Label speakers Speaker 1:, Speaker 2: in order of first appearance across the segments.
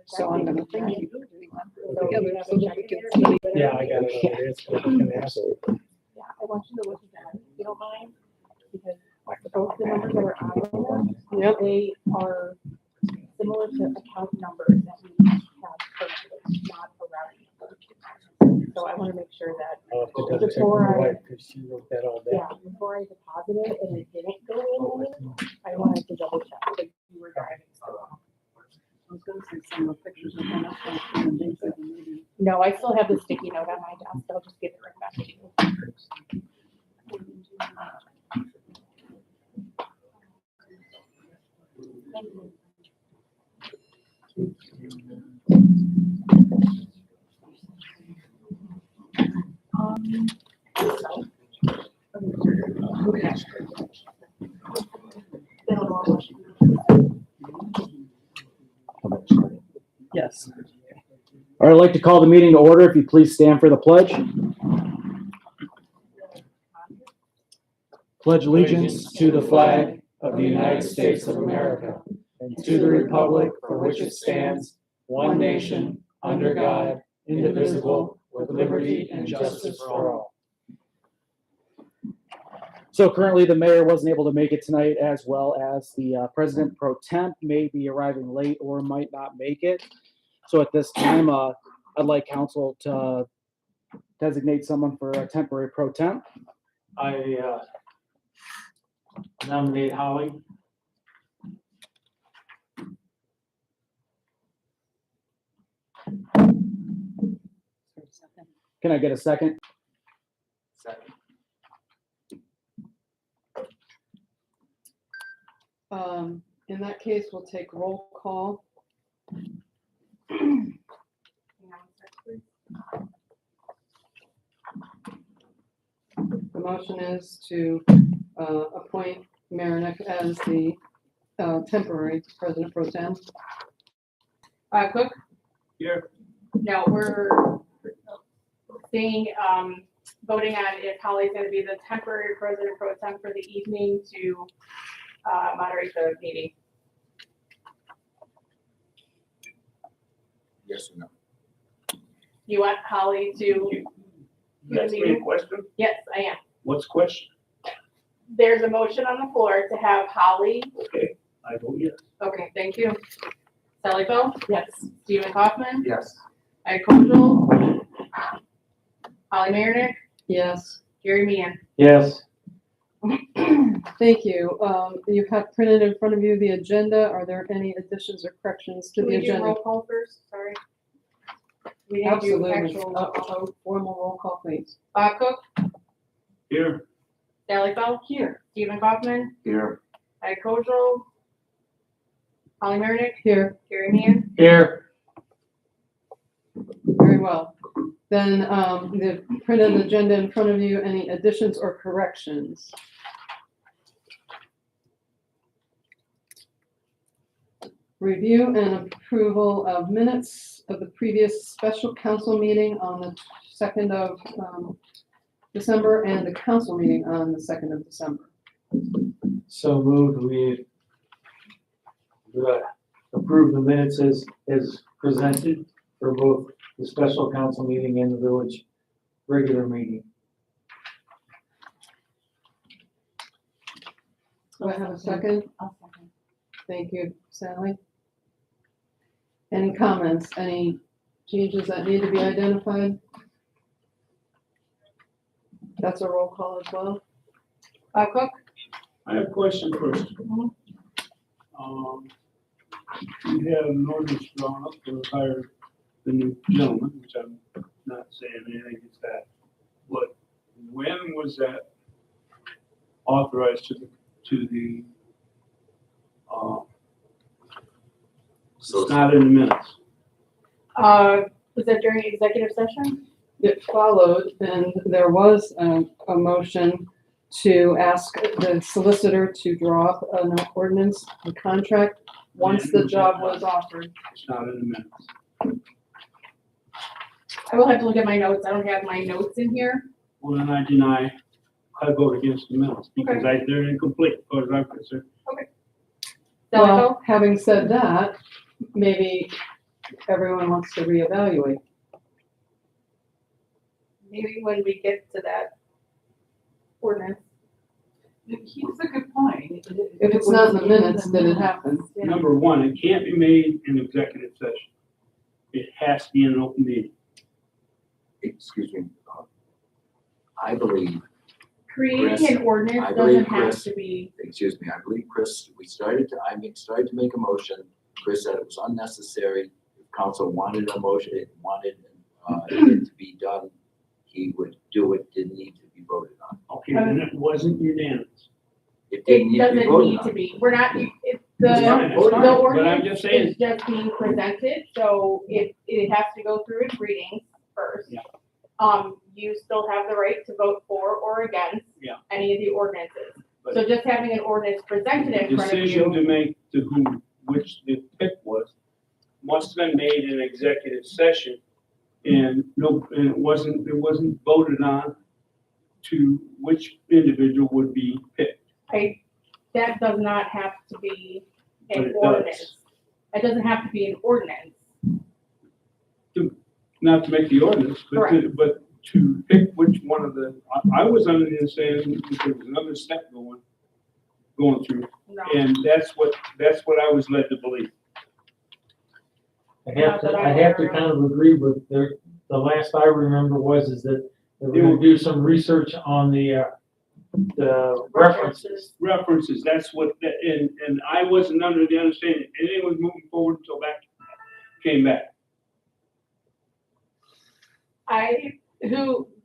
Speaker 1: So I'm gonna thank you. Together so that we can see.
Speaker 2: Yeah, I got it. It is.
Speaker 3: Absolutely.
Speaker 4: Yeah, I want you to look at that, if you don't mind, because both the numbers that are on there, they are similar to account numbers that we have currently, not a routing number. So I want to make sure that,
Speaker 2: I'll have to double check with my wife because she wrote that all down.
Speaker 4: yeah, before I deposited it and it didn't go in, I wanted to double check that you were driving still.
Speaker 1: I was gonna say some of the pictures of them. And things like the meeting.
Speaker 4: No, I still have the sticky note on my desk, I'll just give it right back to you. Thank you.
Speaker 1: Yes.
Speaker 3: All right, I'd like to call the meeting to order. If you please stand for the pledge. Pledge allegiance to the flag of the United States of America and to the republic for which it stands, one nation, under God, indivisible, with liberty and justice for all. So currently the mayor wasn't able to make it tonight, as well as the president pro temp may be arriving late or might not make it. So at this time, I'd like council to designate someone for a temporary pro temp.
Speaker 2: I nominate Holly.
Speaker 3: Can I get a second?
Speaker 2: Second.
Speaker 1: In that case, we'll take roll call. The motion is to appoint Marinick as the temporary president pro tem.
Speaker 4: Cook?
Speaker 2: Here.
Speaker 4: No, we're voting on if Holly's gonna be the temporary president pro tem for the evening to moderate the meeting.
Speaker 5: Yes or no?
Speaker 4: You want Holly to?
Speaker 5: You asked me a question?
Speaker 4: Yes, I am.
Speaker 5: What's the question?
Speaker 4: There's a motion on the floor to have Holly.
Speaker 5: Okay, I vote yes.
Speaker 4: Okay, thank you. Sally Bell? Yes. Stephen Kaufman?
Speaker 5: Yes.
Speaker 4: Ed Kogel? Holly Marinick?
Speaker 1: Yes.
Speaker 4: Gary Meehan?
Speaker 2: Yes.
Speaker 1: Thank you. You have printed in front of you the agenda. Are there any additions or corrections to
Speaker 4: Can
Speaker 1: the
Speaker 4: we do
Speaker 1: agenda?
Speaker 4: roll call first? Sorry. We didn't do
Speaker 1: Absolutely.
Speaker 4: actual roll call.
Speaker 1: Formal roll call, please.
Speaker 4: Cook?
Speaker 5: Here.
Speaker 4: Sally Bell? Here. Stephen Kaufman?
Speaker 5: Here.
Speaker 4: Ed Kogel? Holly Marinick?
Speaker 1: Here.
Speaker 4: Gary Meehan?
Speaker 2: Here.
Speaker 1: Very well. Then the printed agenda in front of you, any additions or corrections? Review and approval of minutes of the previous special council meeting on the 2nd of December and the council meeting on the 2nd of December.
Speaker 2: So moved. We approve the minutes as presented for both the special council meeting and the village regular meeting.
Speaker 1: Do I have a second?
Speaker 4: I'll second.
Speaker 1: Thank you, Sally. Any comments, any changes that need to be identified? That's a roll call as well.
Speaker 4: Cook?
Speaker 5: I have a question first. You have an ordinance drawn up to hire the new gentleman, which I'm not saying anything against that. But when was that authorized to the it's not in the minutes.
Speaker 4: Was that during executive session?
Speaker 1: It followed, and there was a motion to ask the solicitor to draw up an ordinance, a contract, once the job was offered.
Speaker 5: It's not in the minutes.
Speaker 4: I will have to look at my notes. I don't have my notes in here.
Speaker 5: Well, then I vote against the minutes because they're incomplete as far as I'm concerned.
Speaker 1: Well, having said that, maybe everyone wants to reevaluate.
Speaker 4: Maybe when we get to that ordinance.
Speaker 6: Here's a good point.
Speaker 1: If it's not in the minutes, then it happened.
Speaker 4: Yeah.
Speaker 5: Number one, it can't be made in executive session. It has to be in an open meeting.
Speaker 7: Excuse me, I believe,
Speaker 4: Creating
Speaker 7: Chris,
Speaker 4: an ordinance
Speaker 7: I believe
Speaker 4: doesn't have
Speaker 7: Chris-
Speaker 4: to be,
Speaker 7: excuse me, I believe Chris, started to make a motion. Chris said it was unnecessary. If council wanted a motion, wanted it to be done, he would do it, didn't need to be voted on.
Speaker 5: Okay, then it wasn't unanimous.
Speaker 7: It didn't
Speaker 4: it
Speaker 7: need to be
Speaker 4: doesn't
Speaker 7: voted
Speaker 4: need
Speaker 7: on.
Speaker 4: to be, we're not, if
Speaker 5: It's
Speaker 4: the,
Speaker 5: fine, it's
Speaker 4: the
Speaker 5: fine, but I'm
Speaker 4: ordinance
Speaker 5: just saying,
Speaker 4: is just being presented, so it has to go through its readings first.
Speaker 5: Yeah.
Speaker 4: You still have the right to vote for or against
Speaker 5: Yeah.
Speaker 4: any of the ordinances.
Speaker 5: But-
Speaker 4: So just having an ordinance presented in front of
Speaker 5: decision
Speaker 4: you,
Speaker 5: to make to whom, which the pick was, must have been made in executive session. And it wasn't voted on to which individual would be picked.
Speaker 4: that does not have to be
Speaker 5: But
Speaker 4: an
Speaker 5: it does.
Speaker 4: ordinance. It doesn't have to be an ordinance.
Speaker 5: Not to make the ordinance, but to pick which one of the, I was under the understanding that there was another step going through.
Speaker 4: No.
Speaker 5: And that's what I was led to believe.
Speaker 2: I have to kind of agree with the last I remember is that they were gonna do some research on the references.
Speaker 5: References, that's what, and I wasn't under the understanding, anything was moving forward until that came back.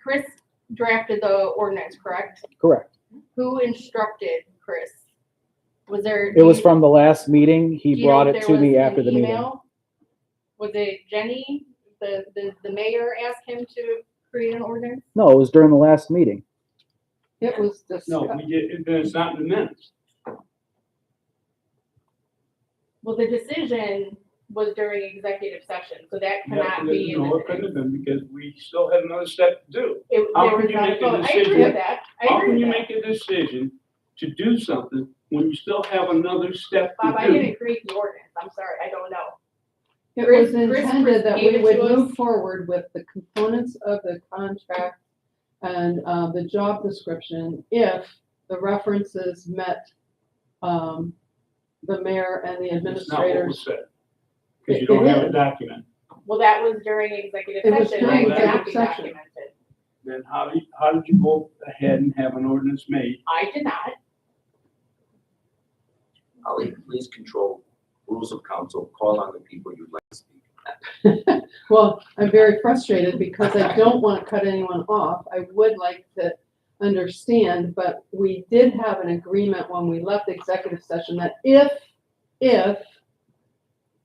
Speaker 4: Chris drafted the ordinance, correct?
Speaker 3: Correct.
Speaker 4: Who instructed Chris? Was there?
Speaker 3: It was from the last meeting.
Speaker 4: do
Speaker 3: He
Speaker 4: you know
Speaker 3: brought
Speaker 4: if
Speaker 3: it
Speaker 4: there
Speaker 3: to
Speaker 4: was
Speaker 3: me
Speaker 4: an
Speaker 3: after the meeting.
Speaker 4: email? Was it Jenny, the mayor asked him to create an ordinance?
Speaker 3: No, it was during the last meeting.
Speaker 1: It was just.
Speaker 5: No, we did, it's not in the minutes.
Speaker 4: Well, the decision was during executive session, so that
Speaker 5: Yeah,
Speaker 4: cannot be in the
Speaker 5: No, it couldn't
Speaker 4: minutes.
Speaker 5: have been, because we still had another step to do. How
Speaker 4: There
Speaker 5: can
Speaker 4: was
Speaker 5: you
Speaker 4: not a
Speaker 5: make a
Speaker 4: vote. I agree
Speaker 5: decision?
Speaker 4: with that. I
Speaker 5: How
Speaker 4: agree
Speaker 5: can
Speaker 4: with
Speaker 5: you
Speaker 4: that.
Speaker 5: make a decision to do something when you still have another step
Speaker 4: Bob, I
Speaker 5: to do?
Speaker 4: didn't create the ordinance. I'm sorry, I don't know.
Speaker 1: It
Speaker 4: Chris-
Speaker 1: was
Speaker 4: Chris
Speaker 1: intended that
Speaker 4: gave
Speaker 1: we
Speaker 4: it
Speaker 1: would
Speaker 4: to us.
Speaker 1: move forward with the components of the contract and the job description if the references met the mayor and the
Speaker 5: That's not what was
Speaker 1: administrators.
Speaker 5: said. Because you
Speaker 1: It
Speaker 5: don't have a
Speaker 1: is.
Speaker 5: document.
Speaker 4: Well, that was during executive
Speaker 1: It was
Speaker 4: session.
Speaker 1: during
Speaker 4: It cannot be
Speaker 1: executive session.
Speaker 4: documented.
Speaker 5: Then how did you go ahead and have an ordinance made?
Speaker 4: I did not.
Speaker 7: Ali, please control rules of council, call on the people you'd like to speak.
Speaker 1: Well, I'm very frustrated because I don't want to cut anyone off. I would like to understand, but we did have an agreement when we left executive session that if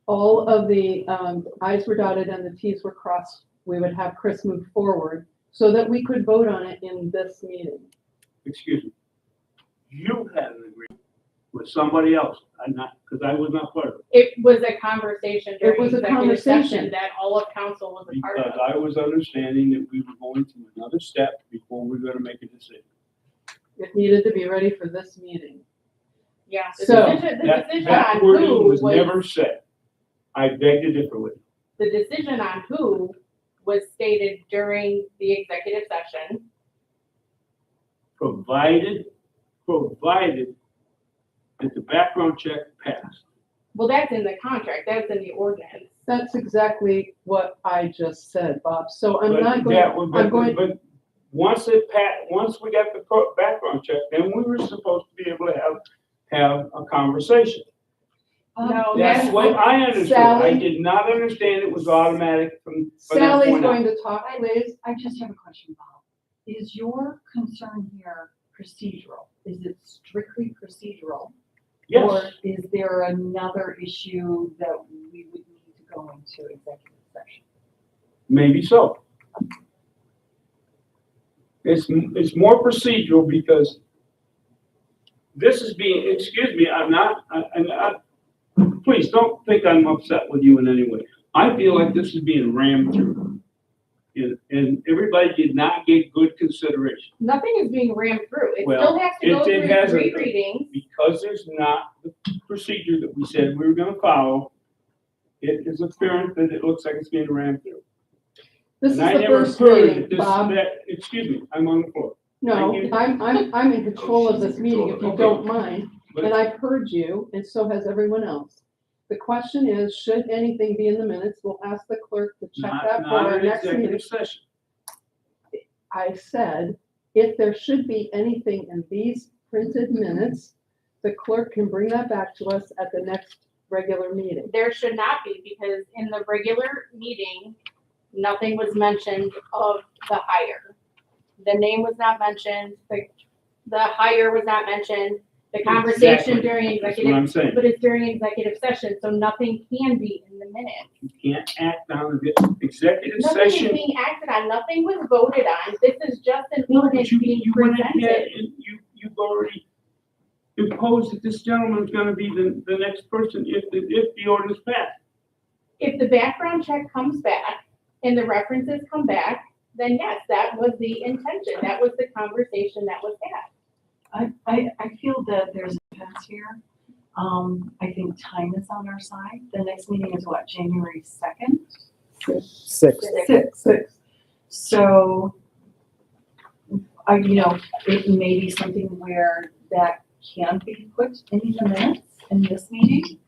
Speaker 1: all of the i's were dotted and the t's were crossed, we would have Chris move forward so that we could vote on it in this meeting.
Speaker 5: Excuse me. You had an agreement with somebody else, because I was not part of it.
Speaker 4: It was a conversation during
Speaker 1: was a
Speaker 4: executive
Speaker 1: conversation.
Speaker 4: session that all of council was a part
Speaker 5: Because
Speaker 4: of.
Speaker 5: I was understanding that we were going to another step before we were gonna make a decision.
Speaker 1: It needed to be ready for this meeting.
Speaker 4: Yeah, the
Speaker 1: So,
Speaker 4: decision
Speaker 5: That
Speaker 4: on
Speaker 5: wording
Speaker 4: who
Speaker 5: was never said. I beg to differ with you.
Speaker 4: the decision on who was stated during the executive session.
Speaker 5: Provided that the background check passed.
Speaker 4: Well, that's in the contract, that's in the ordinance.
Speaker 1: That's exactly what I just said, Bob. So I'm
Speaker 5: But
Speaker 1: not going,
Speaker 5: that was-
Speaker 1: I'm going,
Speaker 5: But once once we got the background check, then we were supposed to be able to have a conversation.
Speaker 4: No,
Speaker 5: That's
Speaker 4: that's,
Speaker 5: what I understood.
Speaker 1: Sally-
Speaker 5: I did not understand it was automatic from that
Speaker 1: Sally's
Speaker 5: point on.
Speaker 1: going to talk, please.
Speaker 6: I just have a question, Bob. Is your concern here procedural? Is it strictly procedural?
Speaker 5: Yes,
Speaker 6: Or is there another issue that we would need to go into executive session?
Speaker 5: maybe so. It's more procedural because this is being, excuse me, I'm not, please don't think I'm upset with you in any way. I feel like this is being rammed through. and everybody did not get good consideration.
Speaker 4: Nothing is being rammed through. It
Speaker 5: Well,
Speaker 4: still has to go
Speaker 5: it
Speaker 4: through
Speaker 5: hasn't.
Speaker 4: three readings.
Speaker 5: Because there's not the procedure that we said we were gonna follow, it is apparent that it looks like it's being rammed through.
Speaker 1: This is
Speaker 5: And I
Speaker 1: the
Speaker 5: never
Speaker 1: first
Speaker 5: heard
Speaker 1: meeting,
Speaker 5: that this,
Speaker 1: Bob.
Speaker 5: excuse me, I'm on the floor.
Speaker 1: No,
Speaker 5: Thank you.
Speaker 1: I'm in control of this meeting, if you
Speaker 5: Okay.
Speaker 1: don't mind.
Speaker 5: But-
Speaker 1: And I've heard you, and so has everyone else. The question is, should anything be in the minutes? We'll ask the clerk to check that for
Speaker 5: Not
Speaker 1: our
Speaker 5: an
Speaker 1: next meeting.
Speaker 5: executive session.
Speaker 1: I said, if there should be anything in these printed minutes, the clerk can bring that back to us at the next regular meeting.
Speaker 4: There should not be, because in the regular meeting, nothing was mentioned of the hire. The name was not mentioned, the hire was not mentioned, the conversation
Speaker 5: Exactly.
Speaker 4: during
Speaker 5: That's what
Speaker 4: executive,
Speaker 5: I'm saying.
Speaker 4: but it's during executive session, so nothing can be in the minutes.
Speaker 5: You can't act on the executive
Speaker 4: Nothing is
Speaker 5: session.
Speaker 4: being acted on, nothing was voted on, this is just an
Speaker 5: No, but
Speaker 4: ordinance
Speaker 5: you,
Speaker 4: being
Speaker 5: you went ahead
Speaker 4: presented.
Speaker 5: and you've already imposed that this gentleman's gonna be the next person if the ordinance passed.
Speaker 4: If the background check comes back and the references come back, then yes, that was the intention, that was the conversation that was had.
Speaker 6: I feel that there's a fence here. I think time is on our side. The next meeting is what, January 2nd?
Speaker 3: 6th.
Speaker 1: Six.
Speaker 6: So, it may be something where that can be put in the minutes in this meeting,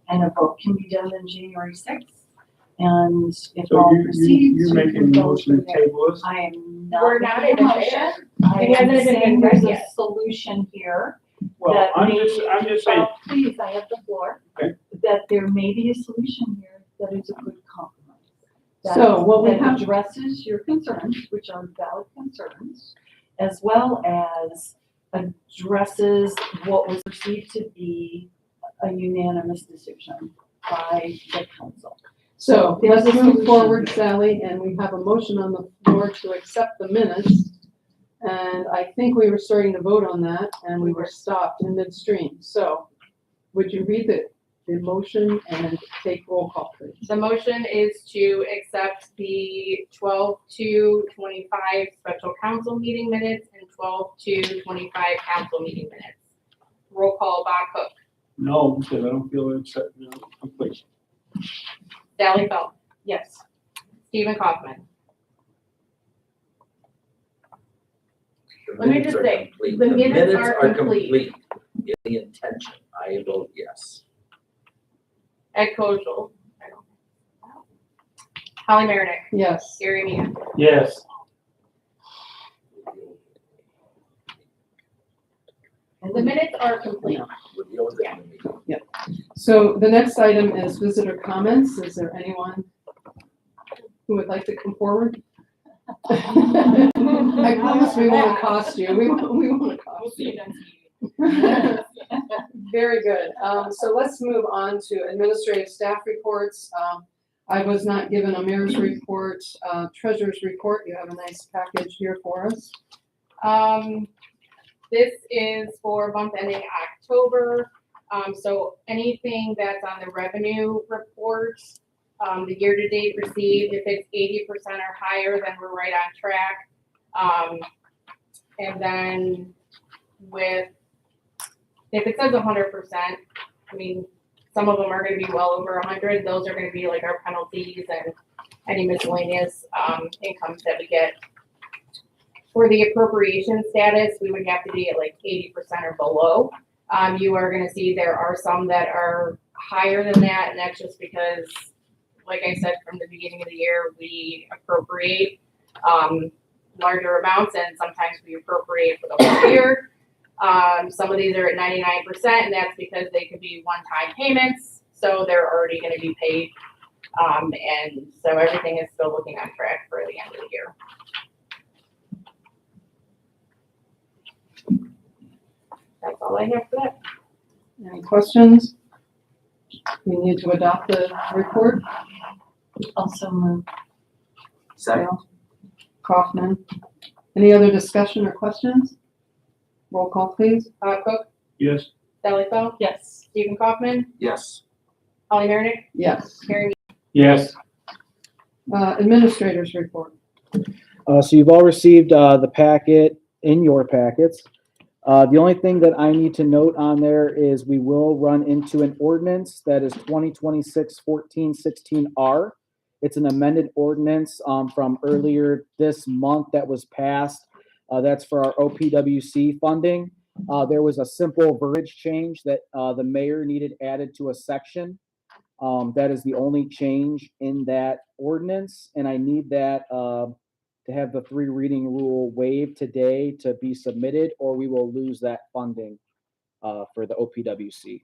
Speaker 6: and a vote can be done on January 6th. And if
Speaker 5: So
Speaker 6: all
Speaker 5: you're
Speaker 6: proceeds.
Speaker 5: making a
Speaker 6: we can vote
Speaker 5: motion to
Speaker 6: for that.
Speaker 5: table this?
Speaker 6: I am not.
Speaker 4: We're not
Speaker 6: making a
Speaker 4: even
Speaker 6: motion.
Speaker 4: there.
Speaker 6: I
Speaker 4: It hasn't
Speaker 6: am
Speaker 4: even been
Speaker 6: saying
Speaker 4: read
Speaker 6: there's a
Speaker 4: yet.
Speaker 6: solution here.
Speaker 5: Well,
Speaker 6: that
Speaker 5: I'm
Speaker 6: may-
Speaker 5: just saying,
Speaker 6: Please, I have the floor.
Speaker 5: Okay.
Speaker 6: That there may be a solution here that is a good compromise. That-
Speaker 1: So what we
Speaker 6: that
Speaker 1: have-
Speaker 6: addresses your concerns, which are valid concerns, as well as addresses what was perceived to be a unanimous decision by the council.
Speaker 1: So
Speaker 6: There's
Speaker 1: let's
Speaker 6: a
Speaker 1: move
Speaker 6: solution.
Speaker 1: forward, Sally, and we have a motion on the floor to accept the minutes. And I think we were starting to vote on that, and we were stopped in midstream. So would you read the motion and take roll call, please?
Speaker 4: The motion is to accept the 12/2/25 special council meeting minutes and 12/2/25 council meeting minutes. Roll call, Bob Cook,
Speaker 5: no, because I don't feel it's, complete.
Speaker 4: Sally Felt. Yes. Stephen Kaufman. Let me just say, the minutes are complete.
Speaker 7: In the intention, I vote yes.
Speaker 4: Ed Koschel. Holly Marinik.
Speaker 1: Yes.
Speaker 4: Gary Mia.
Speaker 2: Yes.
Speaker 4: The minutes are complete.
Speaker 7: We're dealing with it in the meeting.
Speaker 1: So the next item is visitor comments. Is there anyone who would like to come forward? I promise we won't accost you. We won't accost you. Very good. So let's move on to administrative staff reports. I was not given a mayor's report, treasurer's report. You have a nice package here for us.
Speaker 4: This is for month ending October. So anything that's on the revenue report, the year-to-date received, if it's 80% or higher, then we're right on track. And then if it says 100%, I mean, some of them are gonna be well over 100. Those are gonna be like our penalties and any miscellaneous, incomes that we get. For the appropriation status, we would have to be at like 80% or below. You are gonna see there are some that are higher than that, and that's just because, like I said, from the beginning of the year, we appropriate larger amounts, and sometimes we appropriate for the whole year. Some of these are at 99%, and that's because they could be one-time payments, so they're already gonna be paid. And so everything is still looking on track for the end of the year. That's all I have for that.
Speaker 1: Any questions? We need to adopt the report.
Speaker 6: Also move.
Speaker 7: Second,
Speaker 1: Kaufman. Any other discussion or questions? Roll call, please.
Speaker 4: Bob Cook,
Speaker 5: Yes,
Speaker 4: Sally Feld,
Speaker 6: Yes.
Speaker 4: Stephen Kaufman,
Speaker 7: yes.
Speaker 4: Holly Marinik,
Speaker 1: Yes.
Speaker 4: Gary.
Speaker 2: Yes.
Speaker 1: Administrators report.
Speaker 3: So you've all received the packet in your packets. The only thing that I need to note on there is we will run into an ordinance that is 2026-1416R. It's an amended ordinance from earlier this month that was passed. That's for our OPWC funding. There was a simple verbiage change that the mayor needed added to a section. That is the only change in that ordinance, and I need that to have the 3 reading rule waived today to be submitted, or we will lose that funding for the OPWC.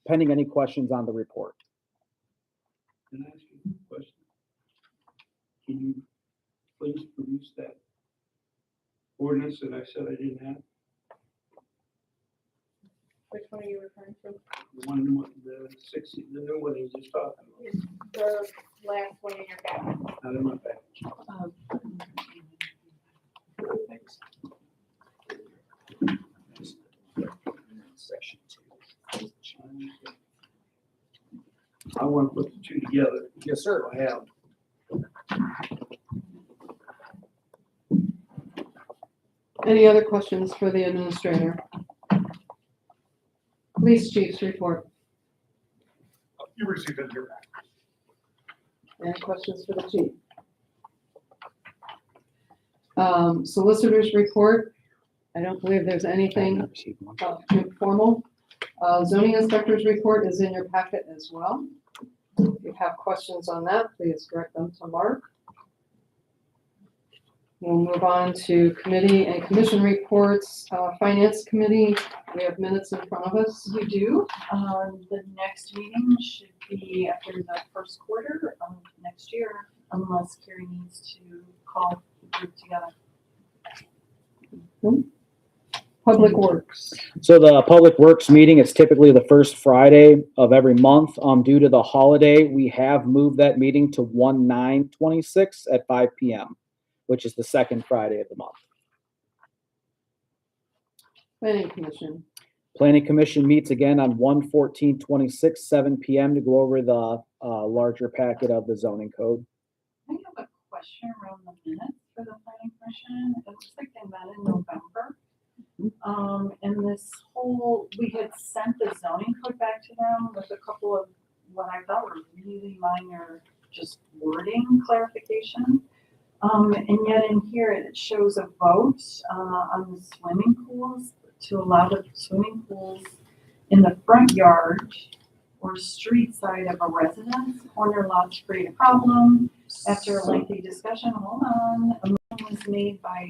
Speaker 3: Pending any questions on the report.
Speaker 5: Can I ask you a question? Can you please produce that ordinance that I said I didn't have?
Speaker 4: Which one are you referring to?
Speaker 5: The one, the 60, the new one you just talking about,
Speaker 4: The last one in your packet.
Speaker 5: not in my package.
Speaker 7: Section 2.
Speaker 5: I want to put the two together.
Speaker 3: Yes, sir.
Speaker 5: I have.
Speaker 1: Any other questions for the administrator? Police chief's report.
Speaker 5: You received it here.
Speaker 1: Any questions for the chief? Solicitor's report. I don't believe there's anything informal. Zoning inspector's report is in your packet as well. If you have questions on that, please direct them to Mark. We'll move on to committee and commission reports. Finance committee, we have minutes in front of us.
Speaker 6: You do. The next meeting should be after the first quarter of next year, unless Carrie needs to call the group together.
Speaker 1: Public works.
Speaker 3: So the Public Works meeting is typically the first Friday of every month. Due to the holiday, we have moved that meeting to 1/9/26 at 5 p.m., which is the second Friday of the month.
Speaker 1: Planning commission.
Speaker 3: Planning Commission meets again on 1/14/26, 7 p.m. to go over the larger packet of the zoning code.
Speaker 6: I have a question around the minutes for the planning commission. It looks like they met in November. And this whole, we had sent the zoning code back to them with a couple of what I thought were really minor, just wording clarification. And yet in here, it shows a vote on the swimming pools to allow the swimming pools in the front yard or street side of a residence. Corner lots create a problem. After a lengthy discussion, hold on, a motion was made by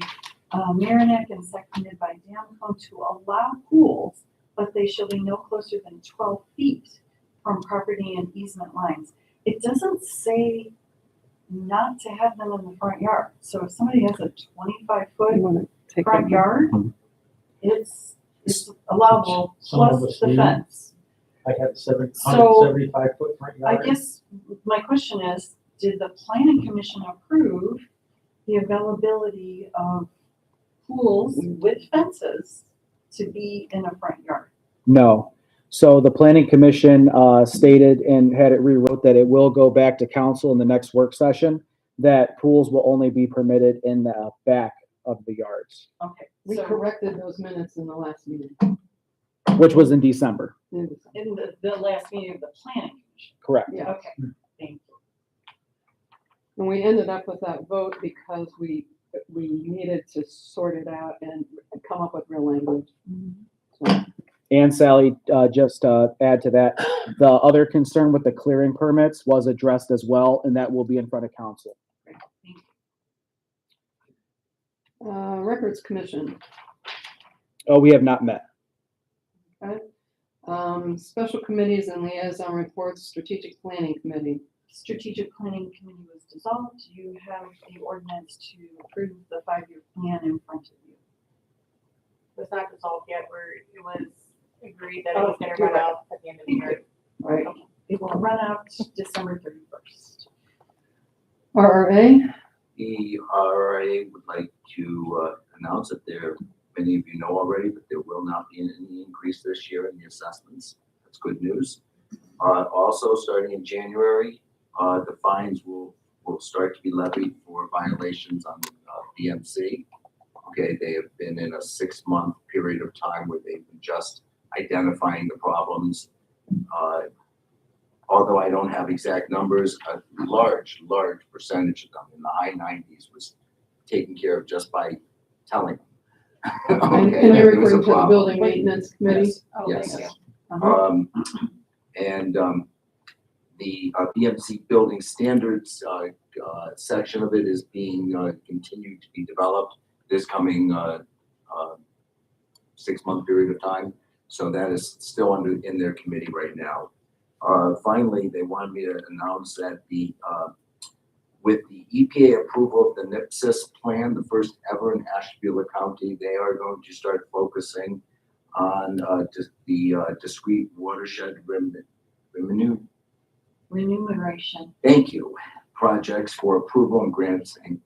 Speaker 6: Marinik and seconded by Danco to allow pools, but they shall be no closer than 12 feet from property and easement lines. It doesn't say not to have them in the front yard. So if somebody has a 25-foot
Speaker 1: You want to take
Speaker 6: front
Speaker 1: that?
Speaker 6: yard, it's allowable
Speaker 2: Some of
Speaker 6: plus
Speaker 2: us
Speaker 6: the
Speaker 2: do.
Speaker 6: fence.
Speaker 2: I had
Speaker 6: So,
Speaker 2: 175-foot front
Speaker 6: I
Speaker 2: yard.
Speaker 6: guess my question is, did the planning commission approve the availability of pools with fences to be in a front yard?
Speaker 3: No. So the Planning Commission stated and had it rewrote that it will go back to council in the next work session, that pools will only be permitted in the back of the yards,
Speaker 6: Okay,
Speaker 1: We
Speaker 6: so
Speaker 1: corrected those minutes in the last meeting.
Speaker 3: which was in December.
Speaker 6: in the last meeting of the planning commission.
Speaker 3: Correct.
Speaker 1: Yeah.
Speaker 6: Okay, thank you.
Speaker 1: And we ended up with that vote because we needed to sort it out and come up with real language. So,
Speaker 3: And Sally, just add to that, the other concern with the clearing permits was addressed as well, and that will be in front of council.
Speaker 6: Thank you.
Speaker 1: Records commission.
Speaker 3: Oh, we have not met.
Speaker 1: Special committees and liaison reports, strategic planning committee.
Speaker 6: Strategic planning committee was dissolved. You have the ordinance to approve the 5-year plan in front of you.
Speaker 4: It's not dissolved yet, where it was agreed that it was gonna run out at the end of the year.
Speaker 1: Right.
Speaker 6: It will run out December 31st.
Speaker 1: RRA,
Speaker 7: The RRA would like to announce that many of you know already, but there will not be any increase this year in the assessments. That's good news. Also, starting in January, the fines will will start to be levied for violations on BMC. Okay, they have been in a 6-month period of time where they've been just identifying the problems. Although I don't have exact numbers, a large percentage of them in the high 90s was taken care of just by telling them.
Speaker 1: And
Speaker 7: Okay,
Speaker 1: you're
Speaker 7: there was a
Speaker 1: referring to the
Speaker 7: problem.
Speaker 1: building maintenance committee?
Speaker 7: Yes,
Speaker 4: Oh,
Speaker 7: yes.
Speaker 4: thank you.
Speaker 1: Uh-huh.
Speaker 7: The BMC building standards section of it is being continued to be developed this coming 6-month period of time. So that is still in their committee right now. Finally, they wanted me to announce that with the EPA approval of the NIPSIS plan, the first ever in Ashtabula County, they are going to start focusing on the discrete watershed
Speaker 6: Remuneration.
Speaker 7: thank you, projects for approval and grants and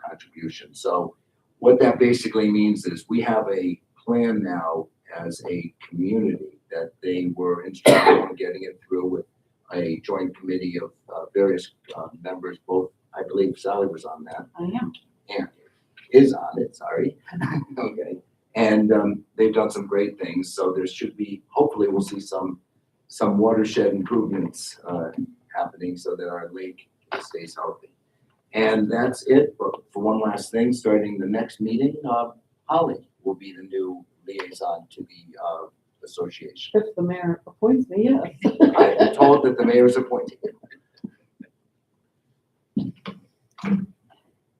Speaker 7: contributions. So what that basically means is we have a plan now as a community that they were instrumental in getting it through with a joint committee of various members, both, I believe Sally was on that,
Speaker 6: I am.
Speaker 7: and is on it, sorry. Okay, and they've done some great things, so there should be, hopefully we'll see some watershed improvements happening so that our lake stays healthy. And that's it, but for one last thing, starting the next meeting, Holly will be the new liaison to the association.
Speaker 1: If the mayor appoints me, yes.
Speaker 7: I am told that the mayor is appointed.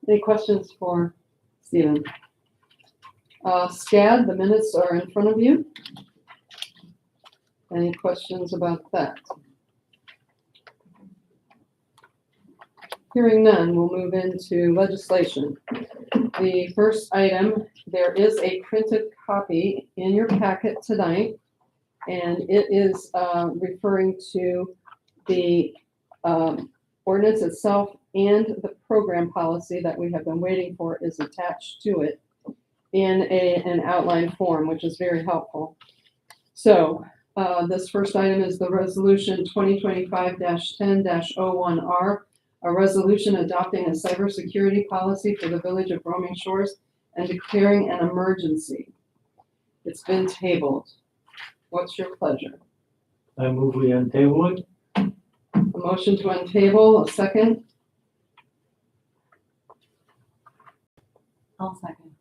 Speaker 1: Any questions for Stephen? SCAD, the minutes are in front of you. Any questions about that? Hearing none, we'll move into legislation. The first item, there is a printed copy in your packet tonight, and it is referring to the ordinance itself, and the program policy that we have been waiting for is attached to it in an outline form, which is very helpful. So this first item is the resolution 2025-10-01R, a resolution adopting a cybersecurity policy for the village of Roaming Shores and declaring an emergency. It's been tabled. What's your pleasure?
Speaker 2: I move we untable it.
Speaker 1: A motion to untable, a second?
Speaker 6: I'll second.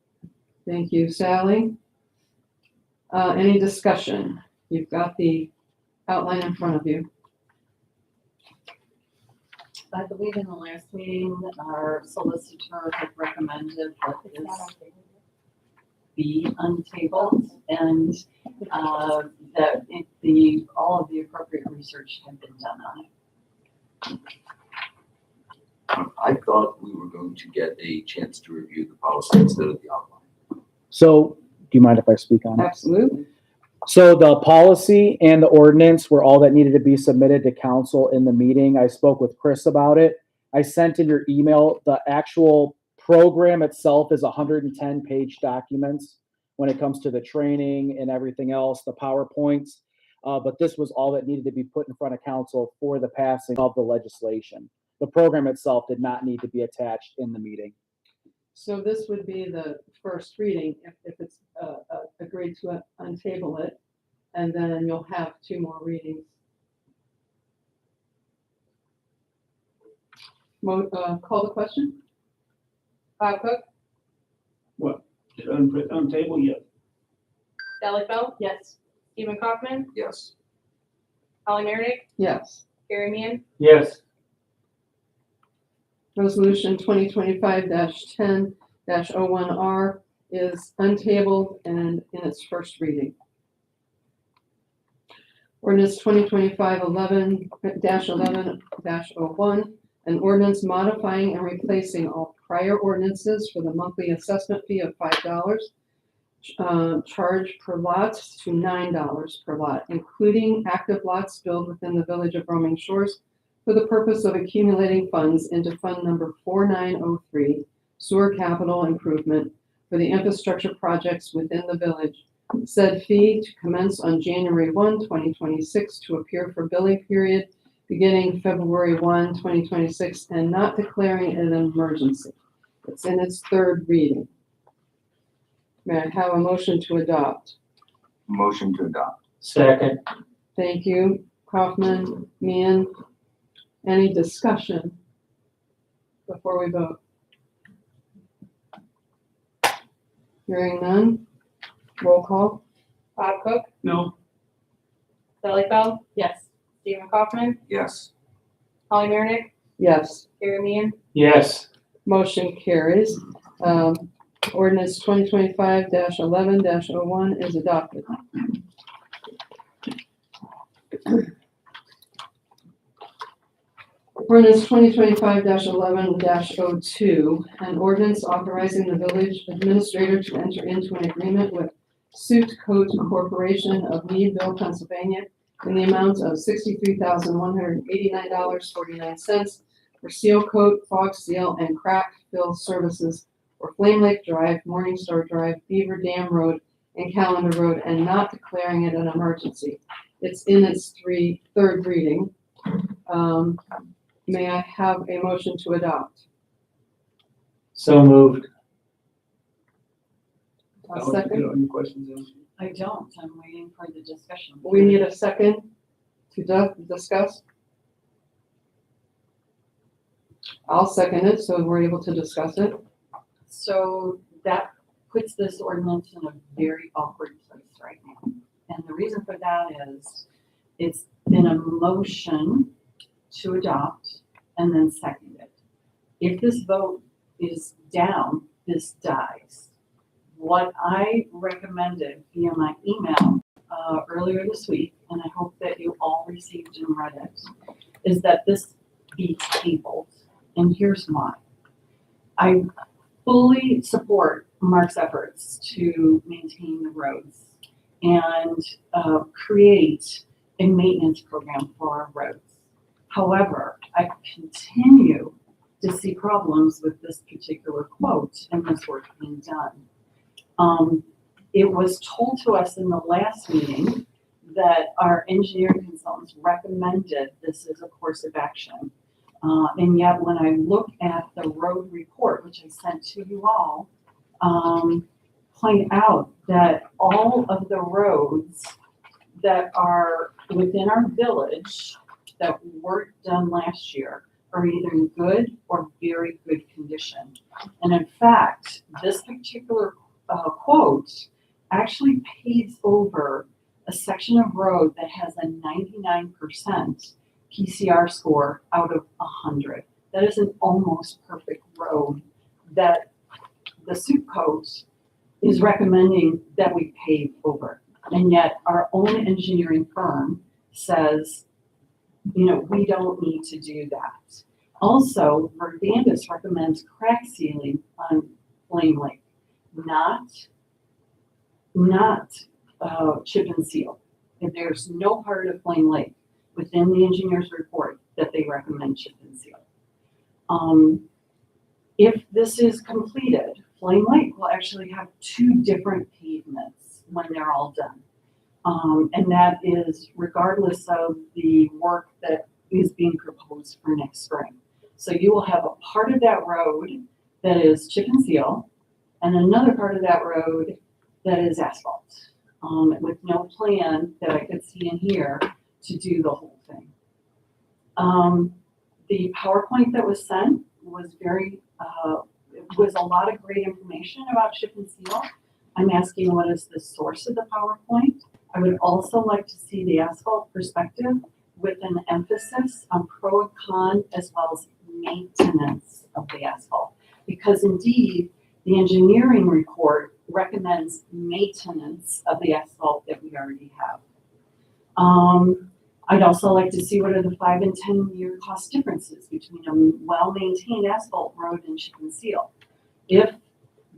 Speaker 1: Thank you, Sally. Any discussion? You've got the outline in front of you.
Speaker 6: I believe in the last meeting, our solicitor had recommended that this be untabled and that all of the appropriate research had been done on it.
Speaker 7: I thought we were going to get a chance to review the policy instead of the outline.
Speaker 3: So, do you mind if I speak on it?
Speaker 1: Absolutely.
Speaker 3: So the policy and the ordinance were all that needed to be submitted to council in the meeting. I spoke with Chris about it. I sent in your email. The actual program itself is 110-page documents when it comes to the training and everything else, the PowerPoints. But this was all that needed to be put in front of council for the passing of the legislation. The program itself did not need to be attached in the meeting.
Speaker 1: So this would be the first reading if it's agreed to untable it, and then you'll have 2 more readings. Call the question?
Speaker 8: Bob Cook,
Speaker 5: What? Untable, yes.
Speaker 8: Sally Bell,
Speaker 6: Yes.
Speaker 8: Stephen Kaufman,
Speaker 7: Yes.
Speaker 8: Holly Meredith,
Speaker 1: Yes.
Speaker 8: Gary Meehan,
Speaker 2: Yes,
Speaker 1: Resolution 2025-10-01R is untabled and in its first reading. Ordinance 2025-11-11-01, an ordinance modifying and replacing all prior ordinances for the monthly assessment fee of $5, charge per lot to $9 per lot, including active lots built within the village of Roaming Shores for the purpose of accumulating funds into Fund Number 4903, Sewer Capital Improvement for the infrastructure projects within the village. Said fee to commence on January 1, 2026 to appear for billing period beginning February 1, 2026, and not declaring it an emergency. It's in its third reading. May I have a motion to adopt?
Speaker 7: Motion to adopt.
Speaker 2: Second.
Speaker 1: Thank you, Kaufman, Meehan. Any discussion before we vote? Hearing none, roll call.
Speaker 8: Bob Cook,
Speaker 5: No,
Speaker 8: Sally Bell,
Speaker 4: Yes.
Speaker 8: Stephen Kaufman,
Speaker 7: Yes.
Speaker 8: Holly Marick,
Speaker 1: Yes,
Speaker 8: Gary Meehan,
Speaker 2: Yes.
Speaker 1: motion carries. Ordinance 2025-11-01 is adopted. Ordinance 2025-11-02, an ordinance authorizing the village administrator to enter into an agreement with Suit Coat Corporation of Meadville, Pennsylvania, in the amount of $63,189.49 for seal coat, fog seal, and crack fill services for Flame Lake Drive, Morningstar Drive, Beaver Dam Road, and Calendar Road, and not declaring it an emergency. It's in its third reading. May I have a motion to adopt?
Speaker 2: So moved.
Speaker 1: A second?
Speaker 5: Any questions? Angie?
Speaker 6: I don't, I'm waiting for the discussion.
Speaker 1: We need a second to discuss. I'll second it, so we're able to discuss it.
Speaker 6: So that puts this ordinance in a very awkward place right now. And the reason for that is it's been a motion to adopt and then seconded. If this vote is down, this dies. What I recommended via my email earlier this week, and I hope that you all received and read it, is that this be tabled. And here's why. I fully support Mark's efforts to maintain the roads and create a maintenance program for our roads. However, I continue to see problems with this particular quote and this work being done. It was told to us in the last meeting that our engineering consultants recommended this as a course of action. And yet when I look at the road report, which I sent to you all, point out that all of the roads that are within our village that weren't done last year are either in good or very good condition. And in fact, this particular quote actually paves over a section of road that has a 99% PCR score out of 100. That is an almost perfect road that the Suit Coat is recommending that we pave over. And yet our own engineering firm says, we don't need to do that. Also, Verdandis recommends crack sealing on Flame Lake, not chip and seal. And there's no part of Flame Lake within the engineer's report that they recommend chip and seal. If this is completed, Flame Lake will actually have 2 different pavements when they're all done. And that is regardless of the work that is being proposed for next spring. So you will have a part of that road that is chip and seal and another part of that road that is asphalt, with no plan that I could see in here to do the whole thing. The PowerPoint that was sent was was a lot of great information about chip and seal. I'm asking, what is the source of the PowerPoint? I would also like to see the asphalt perspective with an emphasis on pro and con as well as maintenance of the asphalt. Because indeed, the engineering report recommends maintenance of the asphalt that we already have. I'd also like to see what are the 5 and 10 year cost differences between a well-maintained asphalt road and chip and seal. If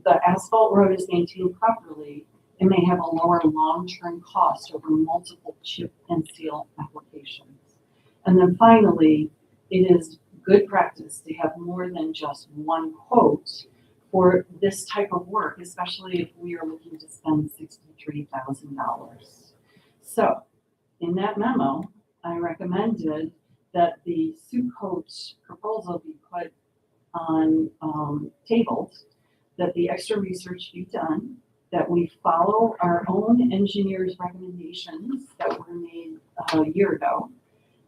Speaker 6: the asphalt road is maintained properly, it may have a lower long-term cost over multiple chip and seal applications. And then finally, it is good practice to have more than just one quote for this type of work, especially if we are looking to spend $63,000. So in that memo, I recommended that the Sucoat proposal be put on, tables, that the extra research be done, that we follow our own engineers' recommendations that were made a year ago,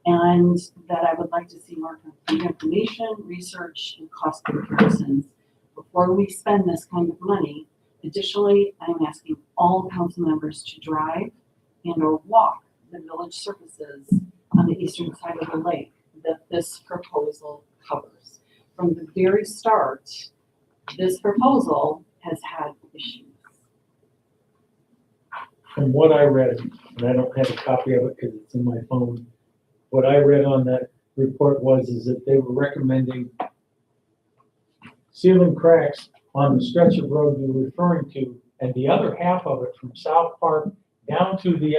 Speaker 6: and that I would like to see more complete information, research, and cost comparisons before we spend this kind of money. Additionally, I'm asking all council members to drive and or walk the village surfaces on the eastern side of the lake that this proposal covers. From the very start, this proposal has had issues.
Speaker 2: From what I read, and I don't have a copy of it because it's in my phone, what I read on that report is that they were recommending sealing cracks on the stretch of road you're referring to, and the other half of it from South Park down to the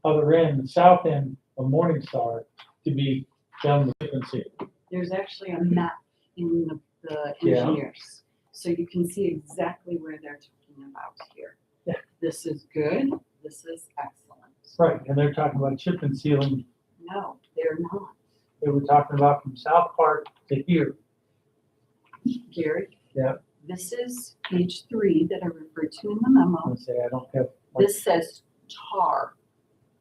Speaker 2: other end, the south end of Morningstar, to be done with chip and seal.
Speaker 6: There's actually a map in the
Speaker 2: Yeah.
Speaker 6: engineers, so you can see exactly where they're talking about here.
Speaker 2: Yeah.
Speaker 6: This is good, this is excellent.
Speaker 2: Right, and they're talking about chip and sealing.
Speaker 6: No, they're not.
Speaker 2: They were talking about from South Park to here.
Speaker 6: Gary?
Speaker 2: Yeah.
Speaker 6: This is page 3 that I referred to in the memo.
Speaker 2: I say I don't have,
Speaker 6: This says tar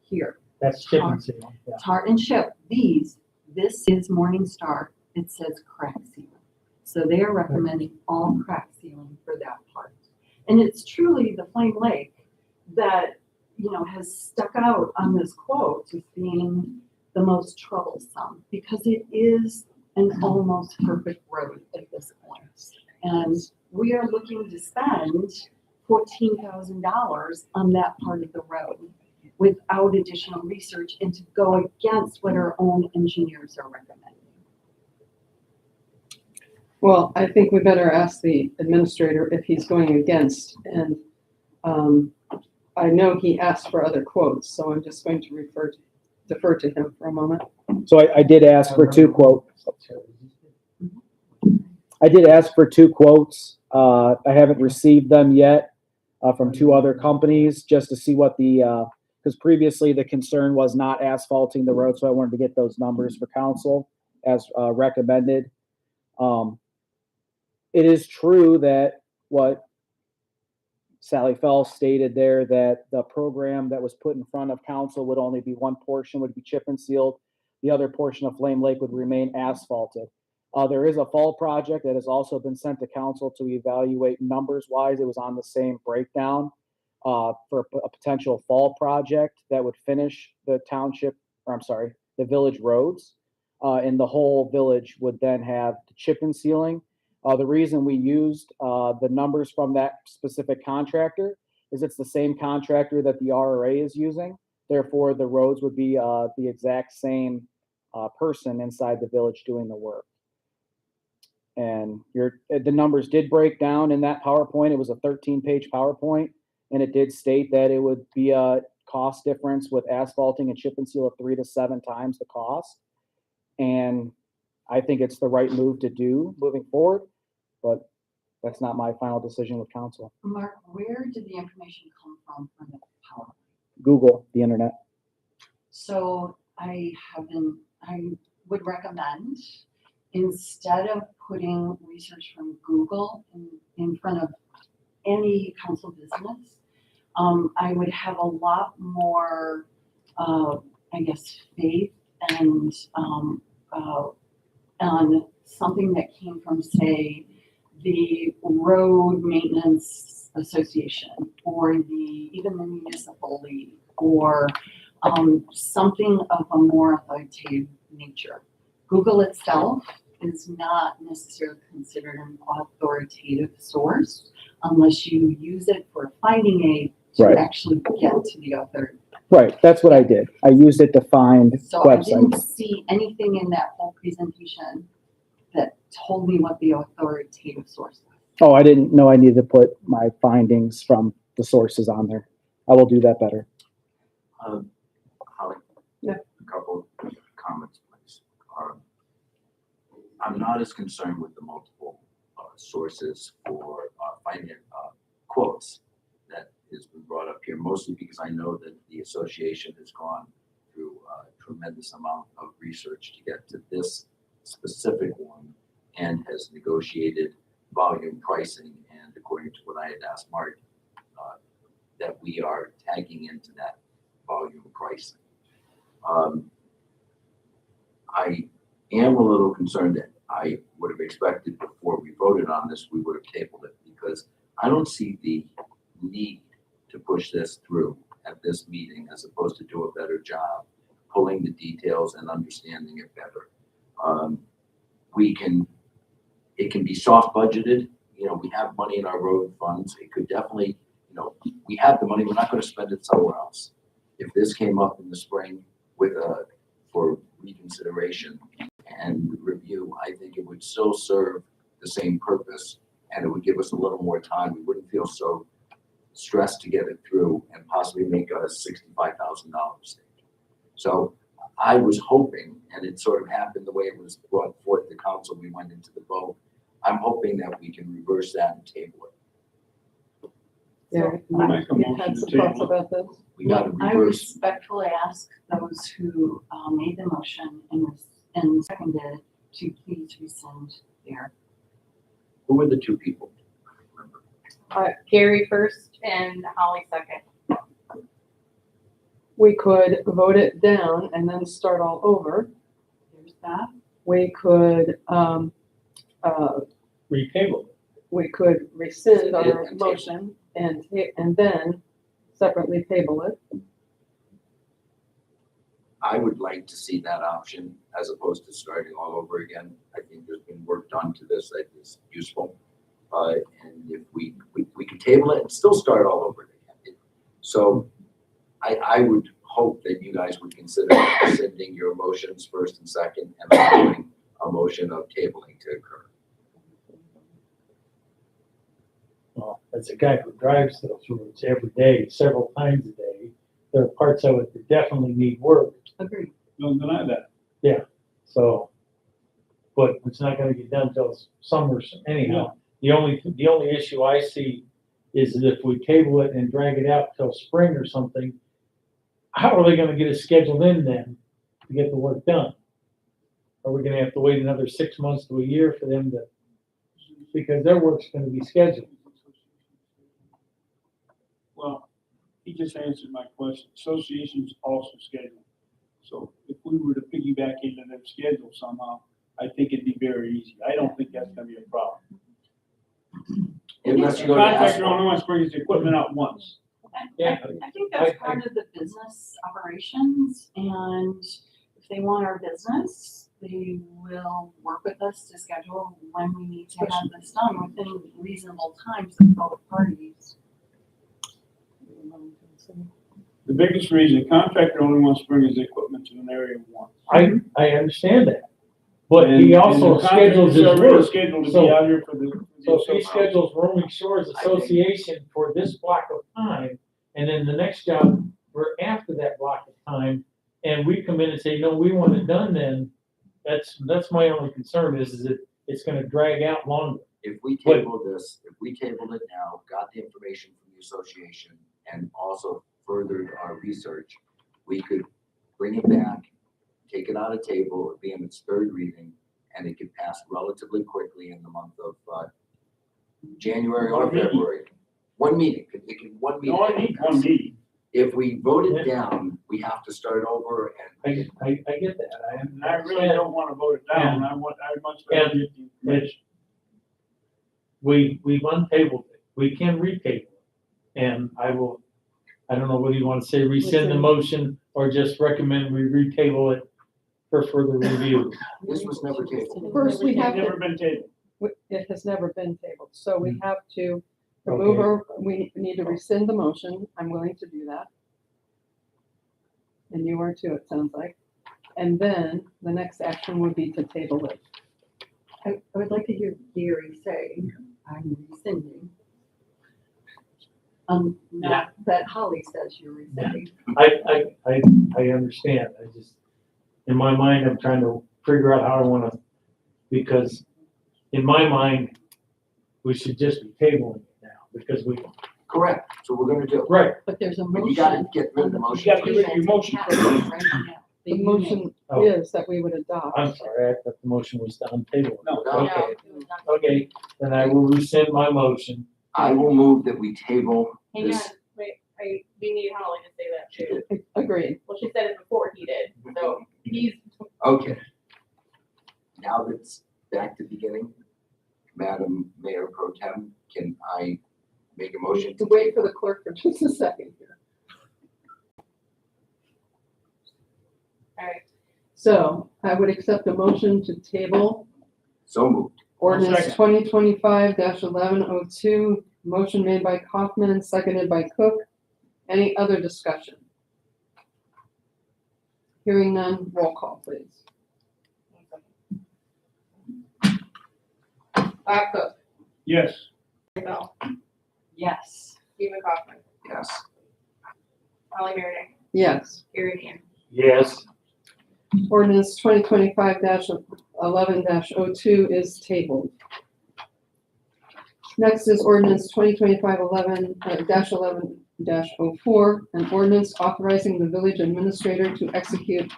Speaker 6: here,
Speaker 2: that's chip and sealing, yeah.
Speaker 6: tar and chip. This is Morningstar. It says crack sealing. So they are recommending all crack sealing for that part. And it's truly the Flame Lake that, has stuck out on this quote as being the most troublesome because it is an almost perfect road at this point. And we are looking to spend $14,000 on that part of the road without additional research and to go against what our own engineers are recommending.
Speaker 1: Well, I think we better ask the administrator if he's going against, and I know he asked for other quotes, so I'm just going to defer to him for a moment.
Speaker 3: So I did ask for 2 quotes. I did ask for 2 quotes. I haven't received them yet from 2 other companies just to see what because previously the concern was not asphalting the road, so I wanted to get those numbers for council as recommended. It is true that what Sally Fell stated there, that the program that was put in front of council would only be one portion would be chip and sealed. The other portion of Flame Lake would remain asphalted. There is a fall project that has also been sent to council to evaluate numbers wise. It was on the same breakdown for a potential fall project that would finish the the village roads. And the whole village would then have the chip and sealing. The reason we used the numbers from that specific contractor is it's the same contractor that the RRA is using. Therefore, the roads would be the exact same person inside the village doing the work. And the numbers did break down in that PowerPoint. It was a 13-page PowerPoint, and it did state that it would be a cost difference with asphalting and chip and seal of 3 to 7 times the cost. And I think it's the right move to do moving forward, but that's not my final decision with council.
Speaker 6: Mark, where did the information come from the PowerPoint?
Speaker 3: Google, the internet.
Speaker 6: So I would recommend, instead of putting research from Google in front of any council business, I would have a lot more, faith and on something that came from, say, the Road Maintenance Association or even the Municipal League or something of a more authoritative nature. Google itself is not necessarily considered an authoritative source unless you use it for finding aid to
Speaker 3: Right.
Speaker 6: actually get to the authority.
Speaker 3: Right, that's what I did. I used it to find
Speaker 6: So I didn't
Speaker 3: websites.
Speaker 6: see anything in that whole presentation that told me what the authoritative source was.
Speaker 3: Oh, I didn't know I needed to put my findings from the sources on there. I will do that better.
Speaker 7: Holly?
Speaker 1: Yeah.
Speaker 7: A couple of comments, please. I'm not as concerned with the multiple sources for finding quotes that has been brought up here, mostly because I know that the association has gone through a tremendous amount of research to get to this specific one and has negotiated volume pricing, and according to what I had asked Mark, that we are tagging into that volume pricing. I am a little concerned that I would have expected before we voted on this, we would have tabled it, because I don't see the need to push this through at this meeting as opposed to do a better job pulling the details and understanding it better. It can be soft budgeted. You know, we have money in our road funds. It could definitely, you know, we have the money. We're not going to spend it somewhere else. If this came up in the spring with for reconsideration and review, I think it would still serve the same purpose, and it would give us a little more time. We wouldn't feel so stressed to get it through and possibly make us $65,000. So I was hoping, and it sort of happened the way it was brought forth to council, we went into the vote. I'm hoping that we can reverse that and table it.
Speaker 1: Yeah,
Speaker 5: I'll make a
Speaker 1: you
Speaker 5: motion
Speaker 1: had
Speaker 5: to
Speaker 1: some thoughts
Speaker 5: table.
Speaker 1: about this?
Speaker 7: We got to
Speaker 6: I
Speaker 7: reverse.
Speaker 6: respectfully ask those who made the motion and seconded to please rescind their.
Speaker 7: Who were the two people?
Speaker 8: Gary first and Holly second.
Speaker 1: We could vote it down and then start all over.
Speaker 6: There's that.
Speaker 1: We could,
Speaker 2: Retable.
Speaker 1: we could rescind our
Speaker 7: And table.
Speaker 1: motion and then separately table it.
Speaker 7: I would like to see that option as opposed to starting all over again. I think there's been work done to this that is useful. And if we can table it and still start all over again. So I would hope that you guys would consider rescinding your motions first and second and allowing a motion of tabling to occur.
Speaker 2: Well, as a guy who drives those roads every day, several times a day, there are parts of it that definitely need work.
Speaker 6: Agreed.
Speaker 5: Don't deny that.
Speaker 2: So, but it's not gonna get done till summer anyhow. The only issue I see is that if we table it and drag it out till spring or something, how are they gonna get it scheduled in then to get the work done? Are we gonna have to wait another 6 months to a year for them to, because their work's gonna be scheduled?
Speaker 5: Well, he just answered my question. Associations also schedule. So if we were to piggyback into their schedule somehow, I think it'd be very easy. I don't think that's gonna be a problem.
Speaker 7: Unless you
Speaker 5: The
Speaker 7: go to
Speaker 5: contractor only
Speaker 7: asphalt.
Speaker 5: wants to bring his equipment out once.
Speaker 2: Yeah.
Speaker 6: I think that's part of the business operations, and if they want our business, they will work with us to schedule when we need to have this done within reasonable times of both parties.
Speaker 5: The biggest reason, the contractor only wants to bring his equipment to an area once.
Speaker 2: I understand that, but he
Speaker 5: And
Speaker 2: also
Speaker 5: the
Speaker 2: schedules his
Speaker 5: contractor's already
Speaker 2: work.
Speaker 5: scheduled to
Speaker 2: So-
Speaker 5: be out here for the.
Speaker 2: So if he schedules Roaming Shores Association for this block of time, and then the next job for after that block of time, and we come in and say, no, we want it done then, that's my only concern is that it's gonna drag out longer.
Speaker 7: If we table this, if we tabled it now, got the information from the association and also furthered our research, we could bring it back, take it out of table, it'd be in its third reading, and it could pass relatively quickly in the month of January or
Speaker 5: One meeting.
Speaker 7: February. One meeting, one meeting.
Speaker 5: No, I need one meeting.
Speaker 7: If we vote it down, we have to start over and
Speaker 2: I get that,
Speaker 5: And I really don't want to vote it down. I'd much rather get the information.
Speaker 2: we've untabled it, we can retable it. And I don't know whether you want to say rescind the motion or just recommend we retable it for further review.
Speaker 7: this was never tabled.
Speaker 1: First, we
Speaker 5: It's
Speaker 1: have
Speaker 5: never
Speaker 1: to,
Speaker 5: been tabled.
Speaker 1: it has never been tabled, so we have to
Speaker 2: Okay.
Speaker 1: remove or, we need to rescind the motion. I'm willing to do that. And you are too, it sounds like. And then the next action would be to table it.
Speaker 9: I would like to hear Gary say, I'm rescinding. Not that Holly says you're rescinding.
Speaker 2: I understand, I just, in my mind, I'm trying to figure out how I wanna, because in my mind, we should just be tabling it now, because we,
Speaker 7: Correct, so we're gonna do.
Speaker 2: right,
Speaker 9: But there's a
Speaker 7: But you gotta
Speaker 9: motion.
Speaker 7: get rid of the
Speaker 5: You
Speaker 7: motion.
Speaker 5: gotta get rid of your motion first.
Speaker 1: The motion,
Speaker 2: Oh,
Speaker 1: is that we would adopt.
Speaker 2: I'm sorry, I thought the motion was on table.
Speaker 5: No.
Speaker 2: Okay,
Speaker 8: No, it was not.
Speaker 2: okay, then I will rescind my motion.
Speaker 7: I will move that we table
Speaker 8: Hang on,
Speaker 7: this.
Speaker 8: wait, we need Holly to say that too.
Speaker 1: Agreed.
Speaker 8: Well, she said it before he did, so he's,
Speaker 7: Okay. Now that's back to beginning. Madam Mayor Pro Tem, can I make a motion?
Speaker 1: To wait for the clerk for just a second here.
Speaker 8: all right,
Speaker 1: So I would accept a motion to table
Speaker 7: So moved.
Speaker 1: ordinance
Speaker 5: second.
Speaker 1: 2025-1102, motion made by Kaufman and seconded by Cook. Any other discussion? Hearing none, roll call, please.
Speaker 8: Bob Cook,
Speaker 5: Yes.
Speaker 8: Bell,
Speaker 6: Yes.
Speaker 8: Stephen Kaufman,
Speaker 7: Yes.
Speaker 8: Holly Meredith,
Speaker 1: Yes.
Speaker 8: Gary Neal.
Speaker 2: Yes,
Speaker 1: Ordinance 2025-11-02 is tabled. Next is ordinance 2025-11-04, an ordinance authorizing the village administrator to execute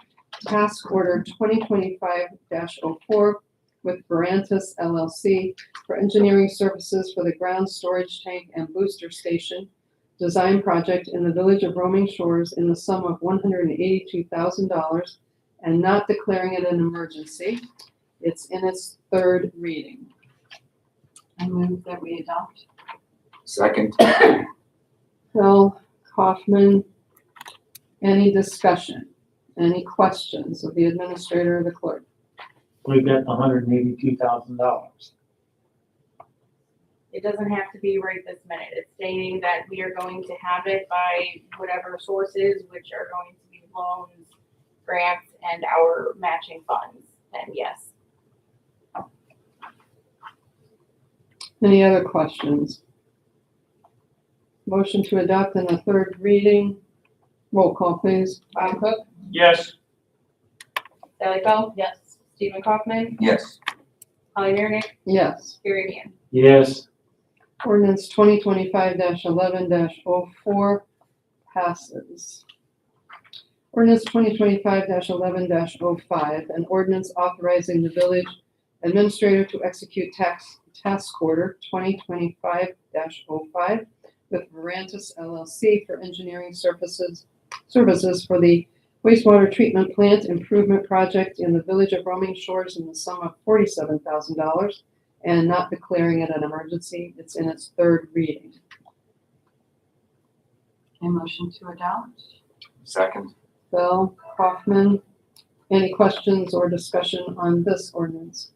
Speaker 1: task order 2025-04 with Verantis LLC for engineering services for the ground storage tank and booster station design project in the village of Roaming Shores in the sum of $182,000 and not declaring it an emergency. It's in its third reading.
Speaker 6: I move that we adopt.
Speaker 7: Second.
Speaker 1: Phil, Kaufman, any discussion? Any questions of the administrator or the clerk?
Speaker 2: we've got the $182,000.
Speaker 8: It doesn't have to be right this minute. It's stating that we are going to have it by whatever sources, which are going to be loans, grants, and our matching funds. And yes,
Speaker 1: Any other questions? Motion to adopt in the third reading. Roll call, please.
Speaker 8: Bob Cook,
Speaker 5: Yes.
Speaker 8: Sally Bell. Yes. Stephen Kaufman,
Speaker 7: Yes.
Speaker 8: Holly Meredith,
Speaker 1: Yes.
Speaker 8: Gary Neal.
Speaker 2: Yes,
Speaker 1: Ordinance 2025-11-04 passes. Ordinance 2025-11-05, an ordinance authorizing the village administrator to execute task order 2025-05 with Verantis LLC for engineering services for the wastewater treatment plant improvement project in the village of Roaming Shores in the sum of $47,000 and not declaring it an emergency. It's in its third reading.
Speaker 6: A motion to adopt.
Speaker 7: Second.
Speaker 1: Bell, Kaufman, any questions or discussion on this ordinance?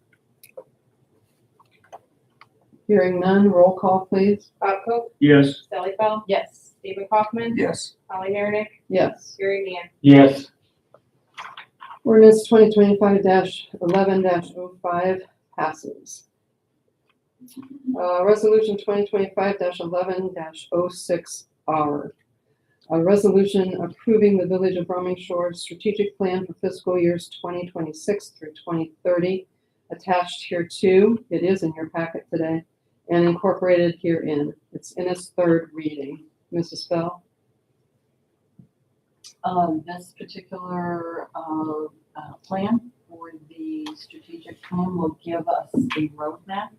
Speaker 1: Hearing none, roll call, please.
Speaker 8: Bob Cook,
Speaker 5: Yes.
Speaker 8: Sally Bell.
Speaker 6: Yes.
Speaker 8: Stephen Kaufman,
Speaker 7: Yes.
Speaker 8: Holly Meredith,
Speaker 1: Yes.
Speaker 8: Gary Neal.
Speaker 2: yes,
Speaker 1: Ordinance 2025-11-05 passes. Resolution 2025-11-06R. A resolution approving the Village of Roaming Shores strategic plan for fiscal years 2026 through 2030, attached here too. It is in your packet today and incorporated herein. It's in its third reading. Mrs. Bell?
Speaker 6: This particular plan for the strategic plan will give us a roadmap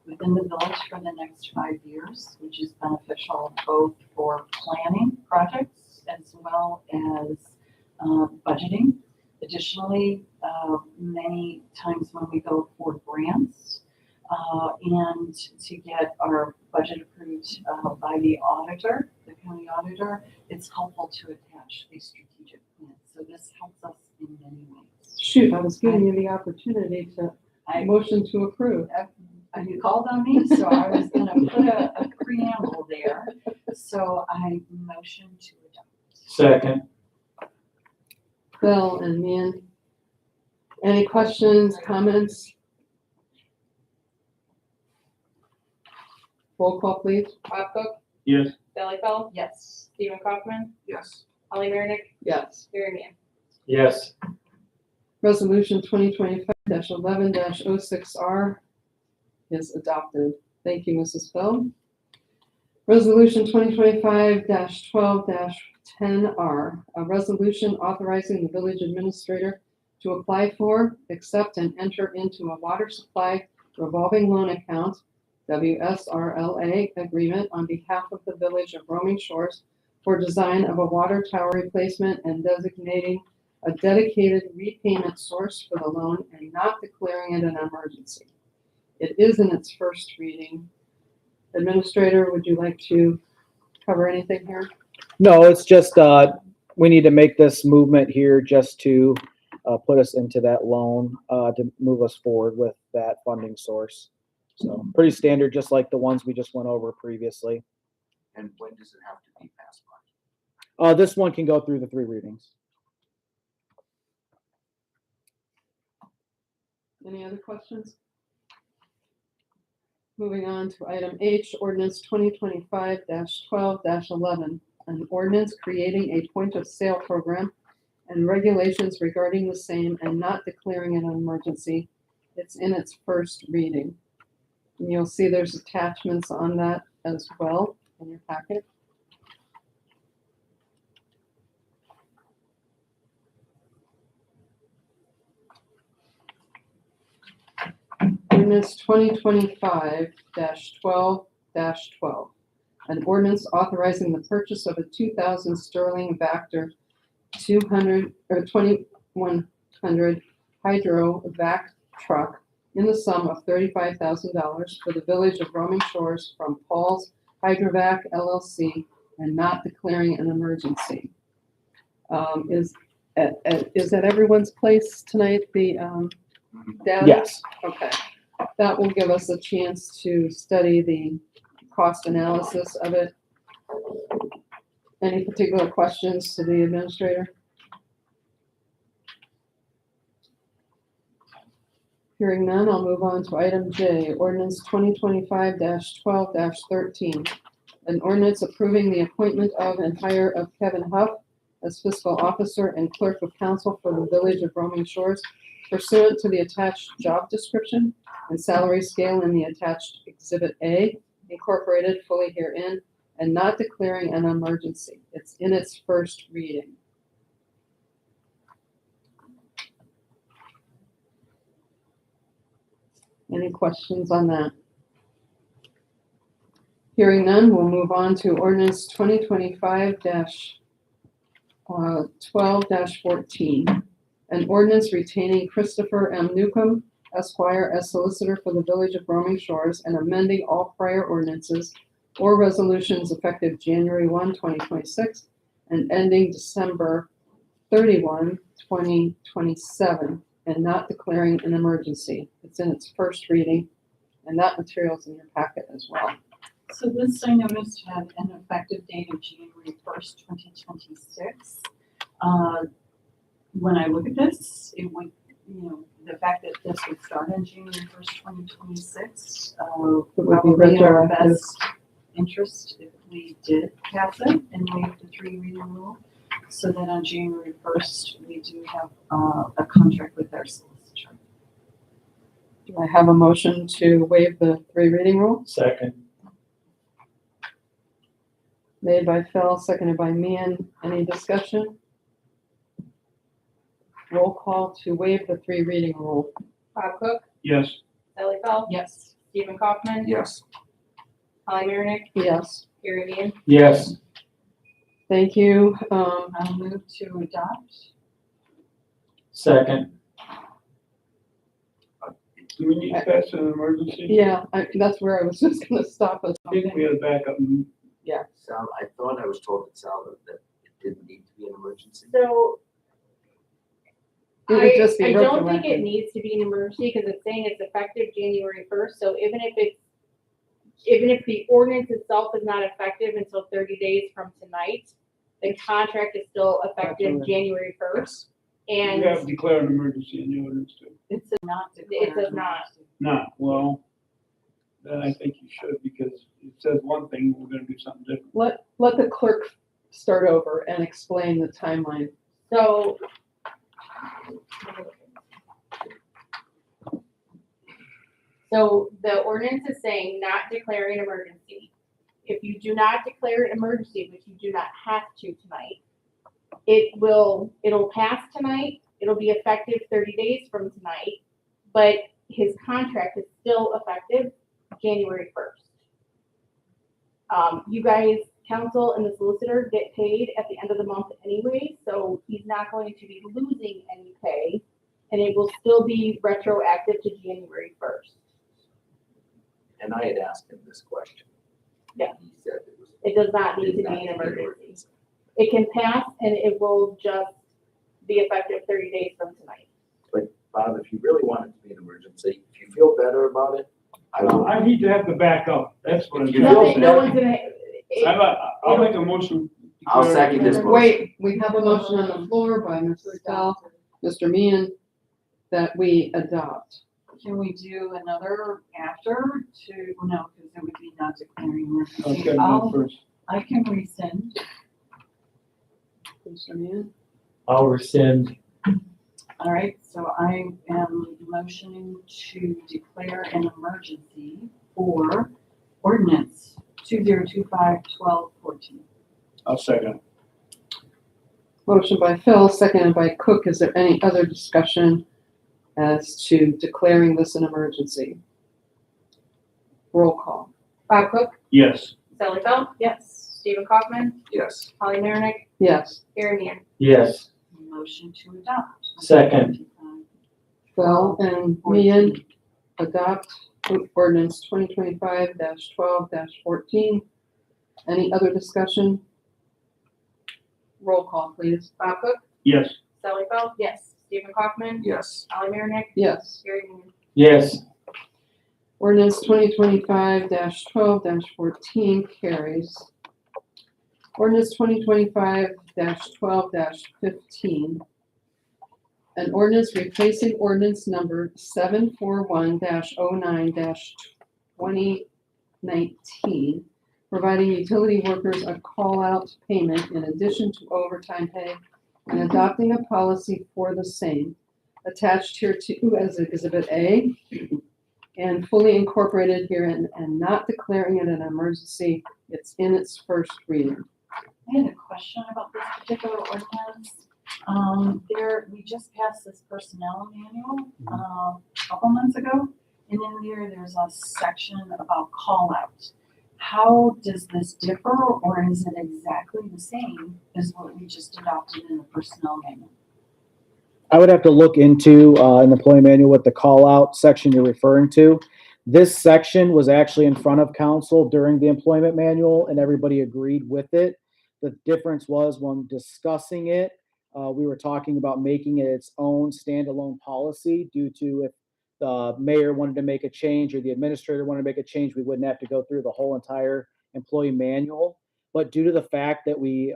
Speaker 6: within the village for the next 5 years, which is beneficial both for planning projects as well as budgeting. Additionally, many times when we go for grants and to get our budget approved by the auditor, the county auditor, it's helpful to attach a strategic plan. So this helps us in many ways.
Speaker 1: Shoot, I was giving you the opportunity to
Speaker 6: I
Speaker 1: motion to approve.
Speaker 6: You called on me, so I was gonna put a preamble there. So I motion to adopt.
Speaker 2: second,
Speaker 1: Bill and Meehan. Any questions, comments? Roll call, please.
Speaker 8: Bob Cook,
Speaker 5: Yes.
Speaker 8: Sally Bell,
Speaker 6: Yes.
Speaker 8: Stephen Kaufman,
Speaker 7: Yes.
Speaker 8: Holly Meredith,
Speaker 1: Yes.
Speaker 8: Gary Neal.
Speaker 2: yes,
Speaker 1: Resolution 2025-11-06R is adopted. Thank you, Mrs. Bell. Resolution 2025-12-10R, a resolution authorizing the village administrator to apply for, accept, and enter into a water supply revolving loan account, WSRLA agreement on behalf of the Village of Roaming Shores for design of a water tower replacement and designating a dedicated repayment source for the loan and not declaring it an emergency. It is in its first reading. Administrator, would you like to cover anything here?
Speaker 3: No, it's just, we need to make this movement here just to, put us into that loan, to move us forward with that funding source. So pretty standard, just like the ones we just went over previously.
Speaker 7: And when does it have to be passed by?
Speaker 3: This one can go through the 3 readings.
Speaker 1: Any other questions? Moving on to item H, ordinance 2025-12-11, an ordinance creating a point of sale program and regulations regarding the same and not declaring it an emergency. It's in its first reading. And you'll see there's attachments on that as well in your packet. Ordinance 2025-12-12, an ordinance authorizing the purchase of a 2000 Sterling Vector 2100 hydro vac truck in the sum of $35,000 for the Village of Roaming Shores from Paul's Hydrovac LLC and not declaring an emergency. Is at everyone's place tonight, the data?
Speaker 3: Yes.
Speaker 1: Okay. That will give us a chance to study the cost analysis of it. Any particular questions to the administrator? Hearing none, I'll move on to item J, ordinance 2025-12-13. An ordinance approving the appointment of and hire of Kevin Huff as fiscal officer and clerk of council for the Village of Roaming Shores pursuant to the attached job description and salary scale in the attached Exhibit A, incorporated fully herein, and not declaring an emergency. It's in its first reading. Any questions on that? Hearing none, we'll move on to ordinance 2025-12-14. An ordinance retaining Christopher M. Newcomb, Esquire, as solicitor for the Village of Roaming Shores and amending all prior ordinances or resolutions effective January 1, 2026 and ending December 31, 2027, and not declaring an emergency. It's in its first reading, and that material's in your packet as well.
Speaker 6: So this, I noticed, had an effective date of January 1st, 2026. When I look at this, it would, the fact that this would start on January 1st, 2026,
Speaker 1: would be
Speaker 6: probably in our
Speaker 1: retroactive.
Speaker 6: best interest if we did pass it and waive the 3 reading rule, so that on January 1st, we do have a contract with our solicitor.
Speaker 1: Do I have a motion to waive the 3 reading rule?
Speaker 2: Second.
Speaker 1: Made by Phil, seconded by Meehan. Any discussion? Roll call to waive the 3 reading rule.
Speaker 8: Bob Cook,
Speaker 5: Yes.
Speaker 8: Sally Bell,
Speaker 6: Yes.
Speaker 8: Stephen Kaufman,
Speaker 7: Yes.
Speaker 8: Holly Marick,
Speaker 1: Yes,
Speaker 8: Gary Meehan.
Speaker 2: Yes.
Speaker 1: thank you.
Speaker 6: I'll move to adopt.
Speaker 2: Second.
Speaker 5: Do we need to pass an emergency?
Speaker 1: Yeah, that's where I was just gonna stop us.
Speaker 5: I think we had a backup.
Speaker 7: Sal, I thought I was told at Sal that it didn't need to be an emergency.
Speaker 8: So
Speaker 1: It would just be
Speaker 8: I don't think
Speaker 1: retroactive.
Speaker 8: it needs to be an emergency because it's saying it's effective January 1st. So even if the ordinance itself is not effective until 30 days from tonight, the contract is still effective
Speaker 1: Absolutely.
Speaker 8: January 1st.
Speaker 5: You
Speaker 8: And
Speaker 5: have to declare an emergency in the ordinance too.
Speaker 6: It says not to.
Speaker 8: It does not.
Speaker 5: Not, well, then I think you should, because it says one thing, we're gonna do something different.
Speaker 1: Let the clerk start over and explain the timeline.
Speaker 8: so the ordinance is saying not declaring an emergency. If you do not declare an emergency, which you do not have to tonight, it'll pass tonight, It'll be effective 30 days from tonight, but his contract is still effective January 1st. You guys, council and the solicitor get paid at the end of the month anyway, so he's not going to be losing any pay, and it will still be retroactive to January 1st.
Speaker 7: And I had asked him this question.
Speaker 8: Yeah.
Speaker 7: He said it was.
Speaker 8: It does not need to be an emergency. It can pass and it will just be effective 30 days from tonight.
Speaker 7: Bob, if you really want it to be an emergency, if you feel better about it, I will.
Speaker 5: I need to have the backup, that's what I'm.
Speaker 7: If you feel
Speaker 8: Nothing, no one's
Speaker 7: better,
Speaker 8: gonna,
Speaker 5: I'll make a motion.
Speaker 7: I'll second this motion.
Speaker 1: Wait, we have a motion on the floor by Mr. Stahl, Mr. Meehan, that we adopt.
Speaker 9: Can we do another after to, no, because it would be not declaring
Speaker 5: I'll
Speaker 9: emergency.
Speaker 5: second that first.
Speaker 9: I can rescind.
Speaker 1: Mr. Meehan?
Speaker 2: I'll rescind.
Speaker 9: All right, so I am motioning to declare an emergency for ordinance 2025-12-14.
Speaker 5: I'll second.
Speaker 1: Motion by Phil, seconded by Cook. Is there any other discussion as to declaring this an emergency? Roll call.
Speaker 8: Bob Cook,
Speaker 5: Yes.
Speaker 8: Sally Bell,
Speaker 4: Yes.
Speaker 8: Stephen Kaufman,
Speaker 7: Yes.
Speaker 8: Holly Marick,
Speaker 1: Yes.
Speaker 8: Gary Meehan.
Speaker 2: Yes.
Speaker 9: Motion to adopt.
Speaker 2: Second.
Speaker 1: Phil and Meehan adopt ordinance 2025-12-14. Any other discussion? Roll call, please.
Speaker 8: Bob Cook,
Speaker 5: Yes.
Speaker 8: Sally Bell, yes. Stephen Kaufman,
Speaker 7: Yes.
Speaker 8: Holly Marick,
Speaker 1: Yes.
Speaker 8: Gary Meehan.
Speaker 2: Yes.
Speaker 1: Ordinance 2025-12-14 carries. Ordinance 2025-12-15. An ordinance replacing ordinance number 741-09-2019, providing utility workers a call-out payment in addition to overtime pay, and adopting a policy for the same, attached here to as Exhibit A, and fully incorporated herein, and not declaring it an emergency. It's in its first reading.
Speaker 9: I had a question about this particular ordinance. We just passed this personnel manual, a couple months ago, and in there's a section about call out. How does this differ, or is it exactly the same as what we just adopted in the personnel manual?
Speaker 3: I would have to look into, in the employee manual, what the call out section you're referring to. This section was actually in front of council during the employment manual and everybody agreed with it. The difference was when discussing it, we were talking about making it its own standalone policy due to if the mayor wanted to make a change or the administrator wanted to make a change, we wouldn't have to go through the whole entire employee manual. But due to the fact that we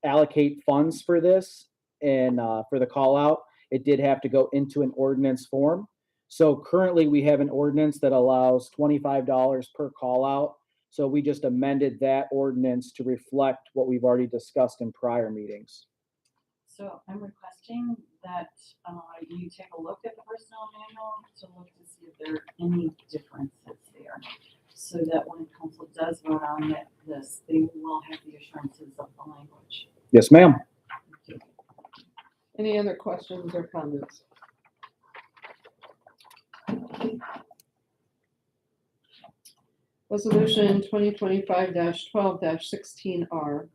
Speaker 3: allocate funds for this and for the call out, it did have to go into an ordinance form. So currently we have an ordinance that allows $25 per call out. So we just amended that ordinance to reflect what we've already discussed in prior meetings.
Speaker 9: So I'm requesting that you take a look at the personnel manual to look to see if there are any differences there. So that when council does vote on this, they will have the assurances of the language.
Speaker 3: Yes, ma'am.
Speaker 1: Any other questions or comments? Resolution 2025-12-16R.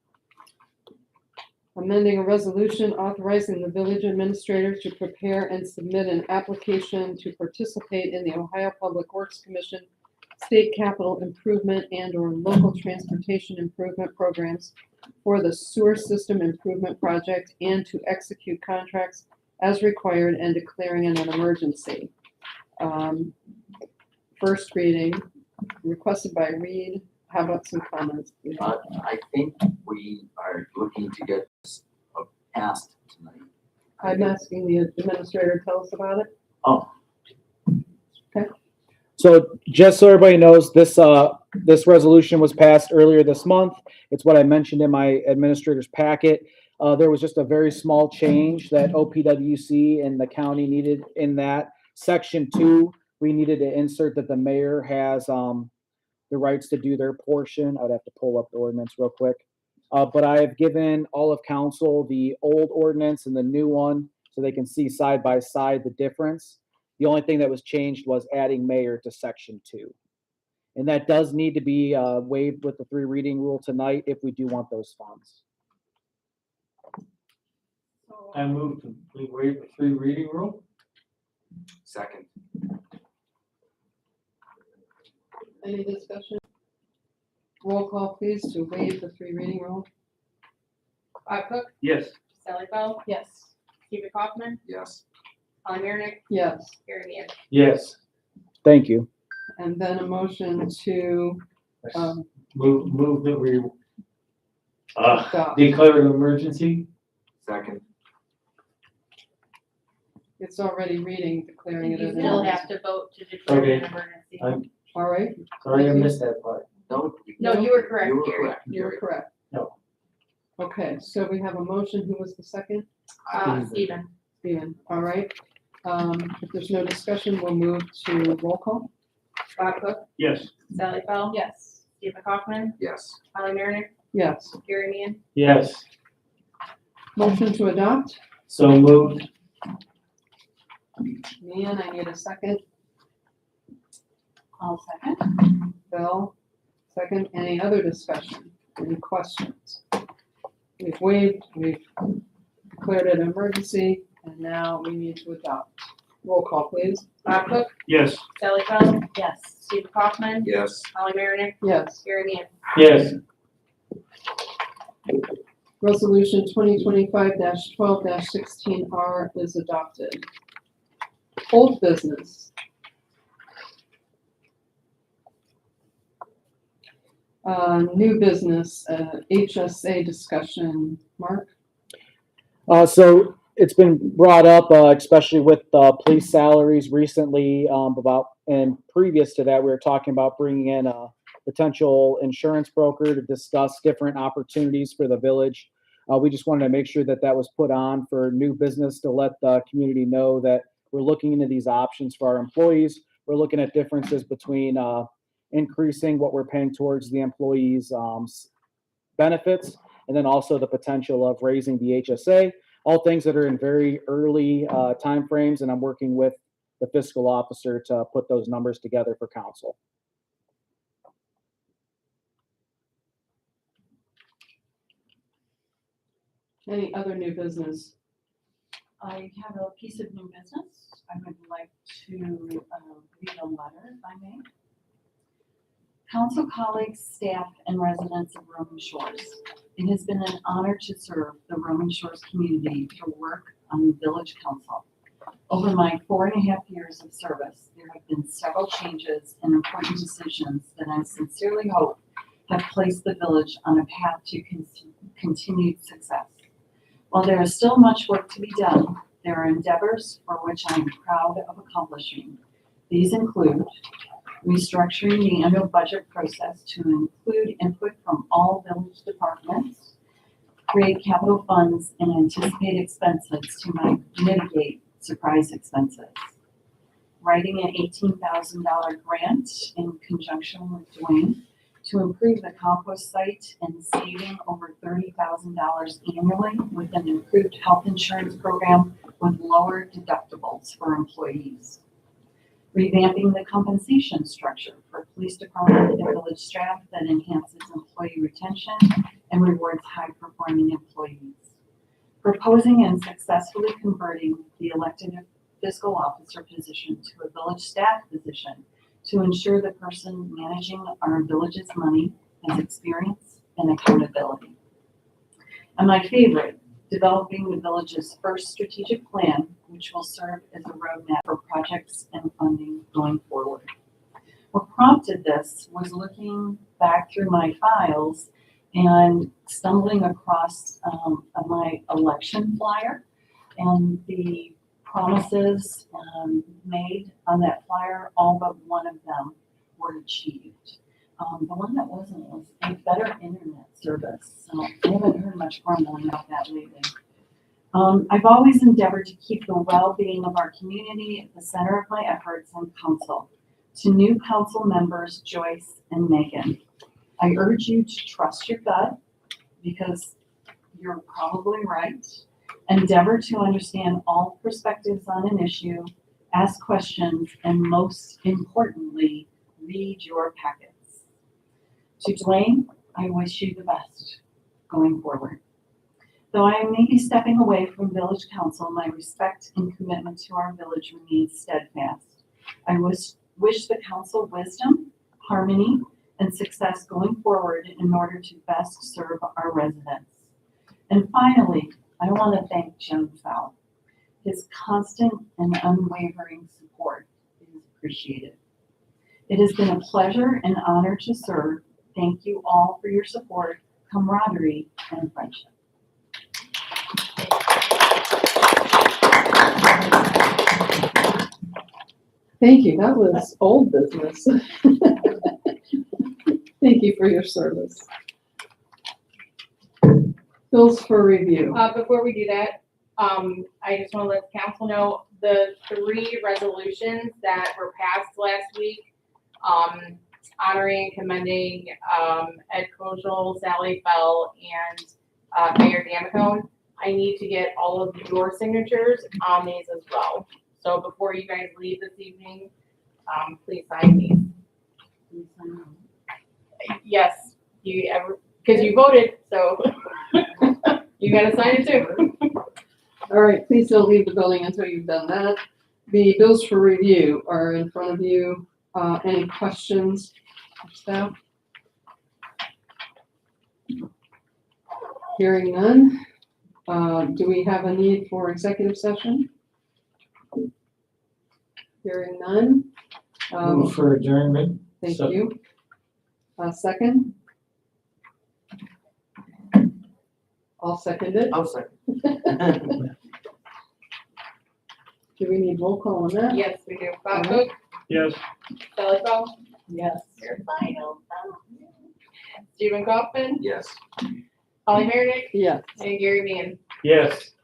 Speaker 1: Amending a resolution authorizing the village administrator to prepare and submit an application to participate in the Ohio Public Works Commission state capital improvement and/or local transportation improvement programs for the sewer system improvement project and to execute contracts as required and declaring an emergency. First reading, requested by Reed. How about some comments?
Speaker 7: I think we are looking to get this passed tonight.
Speaker 1: I'm asking the administrator to tell us about it.
Speaker 7: Oh,
Speaker 3: So just so everybody knows, this resolution was passed earlier this month. It's what I mentioned in my administrator's packet. There was just a very small change that OPWC and the county needed in that section 2. We needed to insert that the mayor has the rights to do their portion. I'd have to pull up the ordinance real quick. But I have given all of council the old ordinance and the new one. so they can see side by side the difference. The only thing that was changed was adding mayor to section 2. And that does need to be waived with the 3 reading rule tonight if we do want those funds.
Speaker 4: So,
Speaker 2: I move to we waive the 3 reading rule.
Speaker 7: Second.
Speaker 1: Any discussion? Roll call, please, to waive the 3 reading rule.
Speaker 8: Bob Cook,
Speaker 5: Yes.
Speaker 8: Sally Bell,
Speaker 4: yes,
Speaker 8: Stephen Kaufman,
Speaker 7: Yes.
Speaker 8: Holly Marion,
Speaker 1: Yes.
Speaker 8: Gary Mann.
Speaker 2: Yes.
Speaker 3: Thank you.
Speaker 1: And then a motion to
Speaker 2: Move that we
Speaker 1: adopt.
Speaker 2: declare an emergency.
Speaker 7: Second.
Speaker 1: It's already reading, declaring it
Speaker 8: You
Speaker 1: an
Speaker 8: still
Speaker 1: emergency.
Speaker 8: have to vote to declare
Speaker 2: Okay.
Speaker 8: an emergency.
Speaker 2: I'm
Speaker 1: All right,
Speaker 2: sorry I missed that part.
Speaker 7: No.
Speaker 8: No, you were correct,
Speaker 7: You were
Speaker 8: Gary.
Speaker 7: correct,
Speaker 1: you're
Speaker 7: Gary.
Speaker 1: correct.
Speaker 2: No.
Speaker 1: Okay, so we have a motion. Who was the second?
Speaker 8: Stephen.
Speaker 1: Stephen. All right. If there's no discussion, we'll move to roll call.
Speaker 8: Bob Cook,
Speaker 5: Yes.
Speaker 8: Sally Bell,
Speaker 4: yes.
Speaker 8: Stephen Kaufman,
Speaker 7: Yes.
Speaker 8: Holly Marion,
Speaker 1: Yes.
Speaker 8: Gary Mann.
Speaker 2: Yes.
Speaker 1: Motion to adopt.
Speaker 2: So moved.
Speaker 1: Man, I need a second.
Speaker 9: I'll second.
Speaker 1: Bill, second. Any other discussion? Any questions? We've waived, we've declared it an emergency, and now we need to adopt. Roll call, please.
Speaker 8: Bob Cook,
Speaker 5: Yes.
Speaker 8: Sally Bell,
Speaker 9: Yes.
Speaker 8: Stephen Kaufman,
Speaker 7: Yes.
Speaker 8: Holly Marion,
Speaker 1: Yes.
Speaker 8: Gary Mann.
Speaker 2: Yes.
Speaker 1: Resolution 2025-12-16R is adopted. Old business. New business, HSA discussion. Mark?
Speaker 3: So it's been brought up, especially with police salaries recently, and previous to that, we were talking about bringing in a potential insurance broker to discuss different opportunities for the village. We just wanted to make sure that that was put on for new business to let the community know that we're looking into these options for our employees. We're looking at differences between increasing what we're paying towards the employees' benefits, and then also the potential of raising the HSA. All things that are in very early timeframes, and I'm working with the fiscal officer to put those numbers together for council.
Speaker 1: Any other new business?
Speaker 9: I have a piece of new business. I would like to read a letter, if I may. Council colleagues, staff, and residents of Roman Shores. It has been an honor to serve the Roman Shores community to work on the village council. Over my 4.5 years of service, there have been several changes and important decisions that I sincerely hope have placed the village on a path to continued success. While there is still much work to be done, there are endeavors for which I am proud of accomplishing. These include restructuring the annual budget process to include input from all village departments, create capital funds and anticipate expenses to mitigate surprise expenses, writing an $18,000 grant in conjunction with Dwayne to improve the compost site and saving over $30,000 annually with an improved health insurance program with lower deductibles for employees. Revamping the compensation structure for police department and village staff that enhances employee retention and rewards high-performing employees. Proposing and successfully converting the elected fiscal officer position to a village staff position to ensure the person managing our village's money has experience and accountability. And my favorite, developing the village's first strategic plan, which will serve as a roadmap for projects and funding going forward. What prompted this was looking back through my files and stumbling across my election flyer and the promises made on that flyer, all but one of them were achieved. The one that wasn't was a better internet service. So I haven't heard much grumbling about that lately. I've always endeavored to keep the well-being of our community at the center of my efforts on council. To new council members, Joyce and Megan, I urge you to trust your gut because you're probably right.
Speaker 6: Endeavor to understand all perspectives on an issue, ask questions, and most importantly, read your packets. To Dwayne, I wish you the best going forward. Though I may be stepping away from village council, my respect and commitment to our village remains steadfast. I wish the council wisdom, harmony, and success going forward in order to best serve our residents. And finally, I want to thank Jim Fowl. His constant and unwavering support is appreciated. It has been a pleasure and honor to serve. Thank you all for your support, camaraderie, and friendship.
Speaker 1: Thank you, that was old business. Thank you for your service. Bills for review.
Speaker 8: Before we do that, I just want to let the council know the 3 resolutions that were passed last week, honoring and commending Ed Koschel, Sally Fell, and Mayor Damicone. I need to get all of your signatures on these as well. So before you guys leave this evening, please sign these. Yes, because you voted, so you gotta sign it too.
Speaker 1: All right, please don't leave the building until you've done that. The bills for review are in front of you. Any questions, staff? Hearing none. Do we have a need for executive session? Hearing none.
Speaker 2: Move for adjournment.
Speaker 1: Thank
Speaker 2: So-
Speaker 1: you. Second? I'll second it.
Speaker 7: I'll second.
Speaker 1: Do we need roll call on that?
Speaker 8: Yes, we do. Bob Cook,
Speaker 5: Yes.
Speaker 8: Sally Fell,
Speaker 6: Yes.
Speaker 8: your final. Stephen Kaufman,
Speaker 7: Yes.
Speaker 8: Holly Meredith,
Speaker 1: Yes.
Speaker 8: and Gary Mann.
Speaker 2: Yes.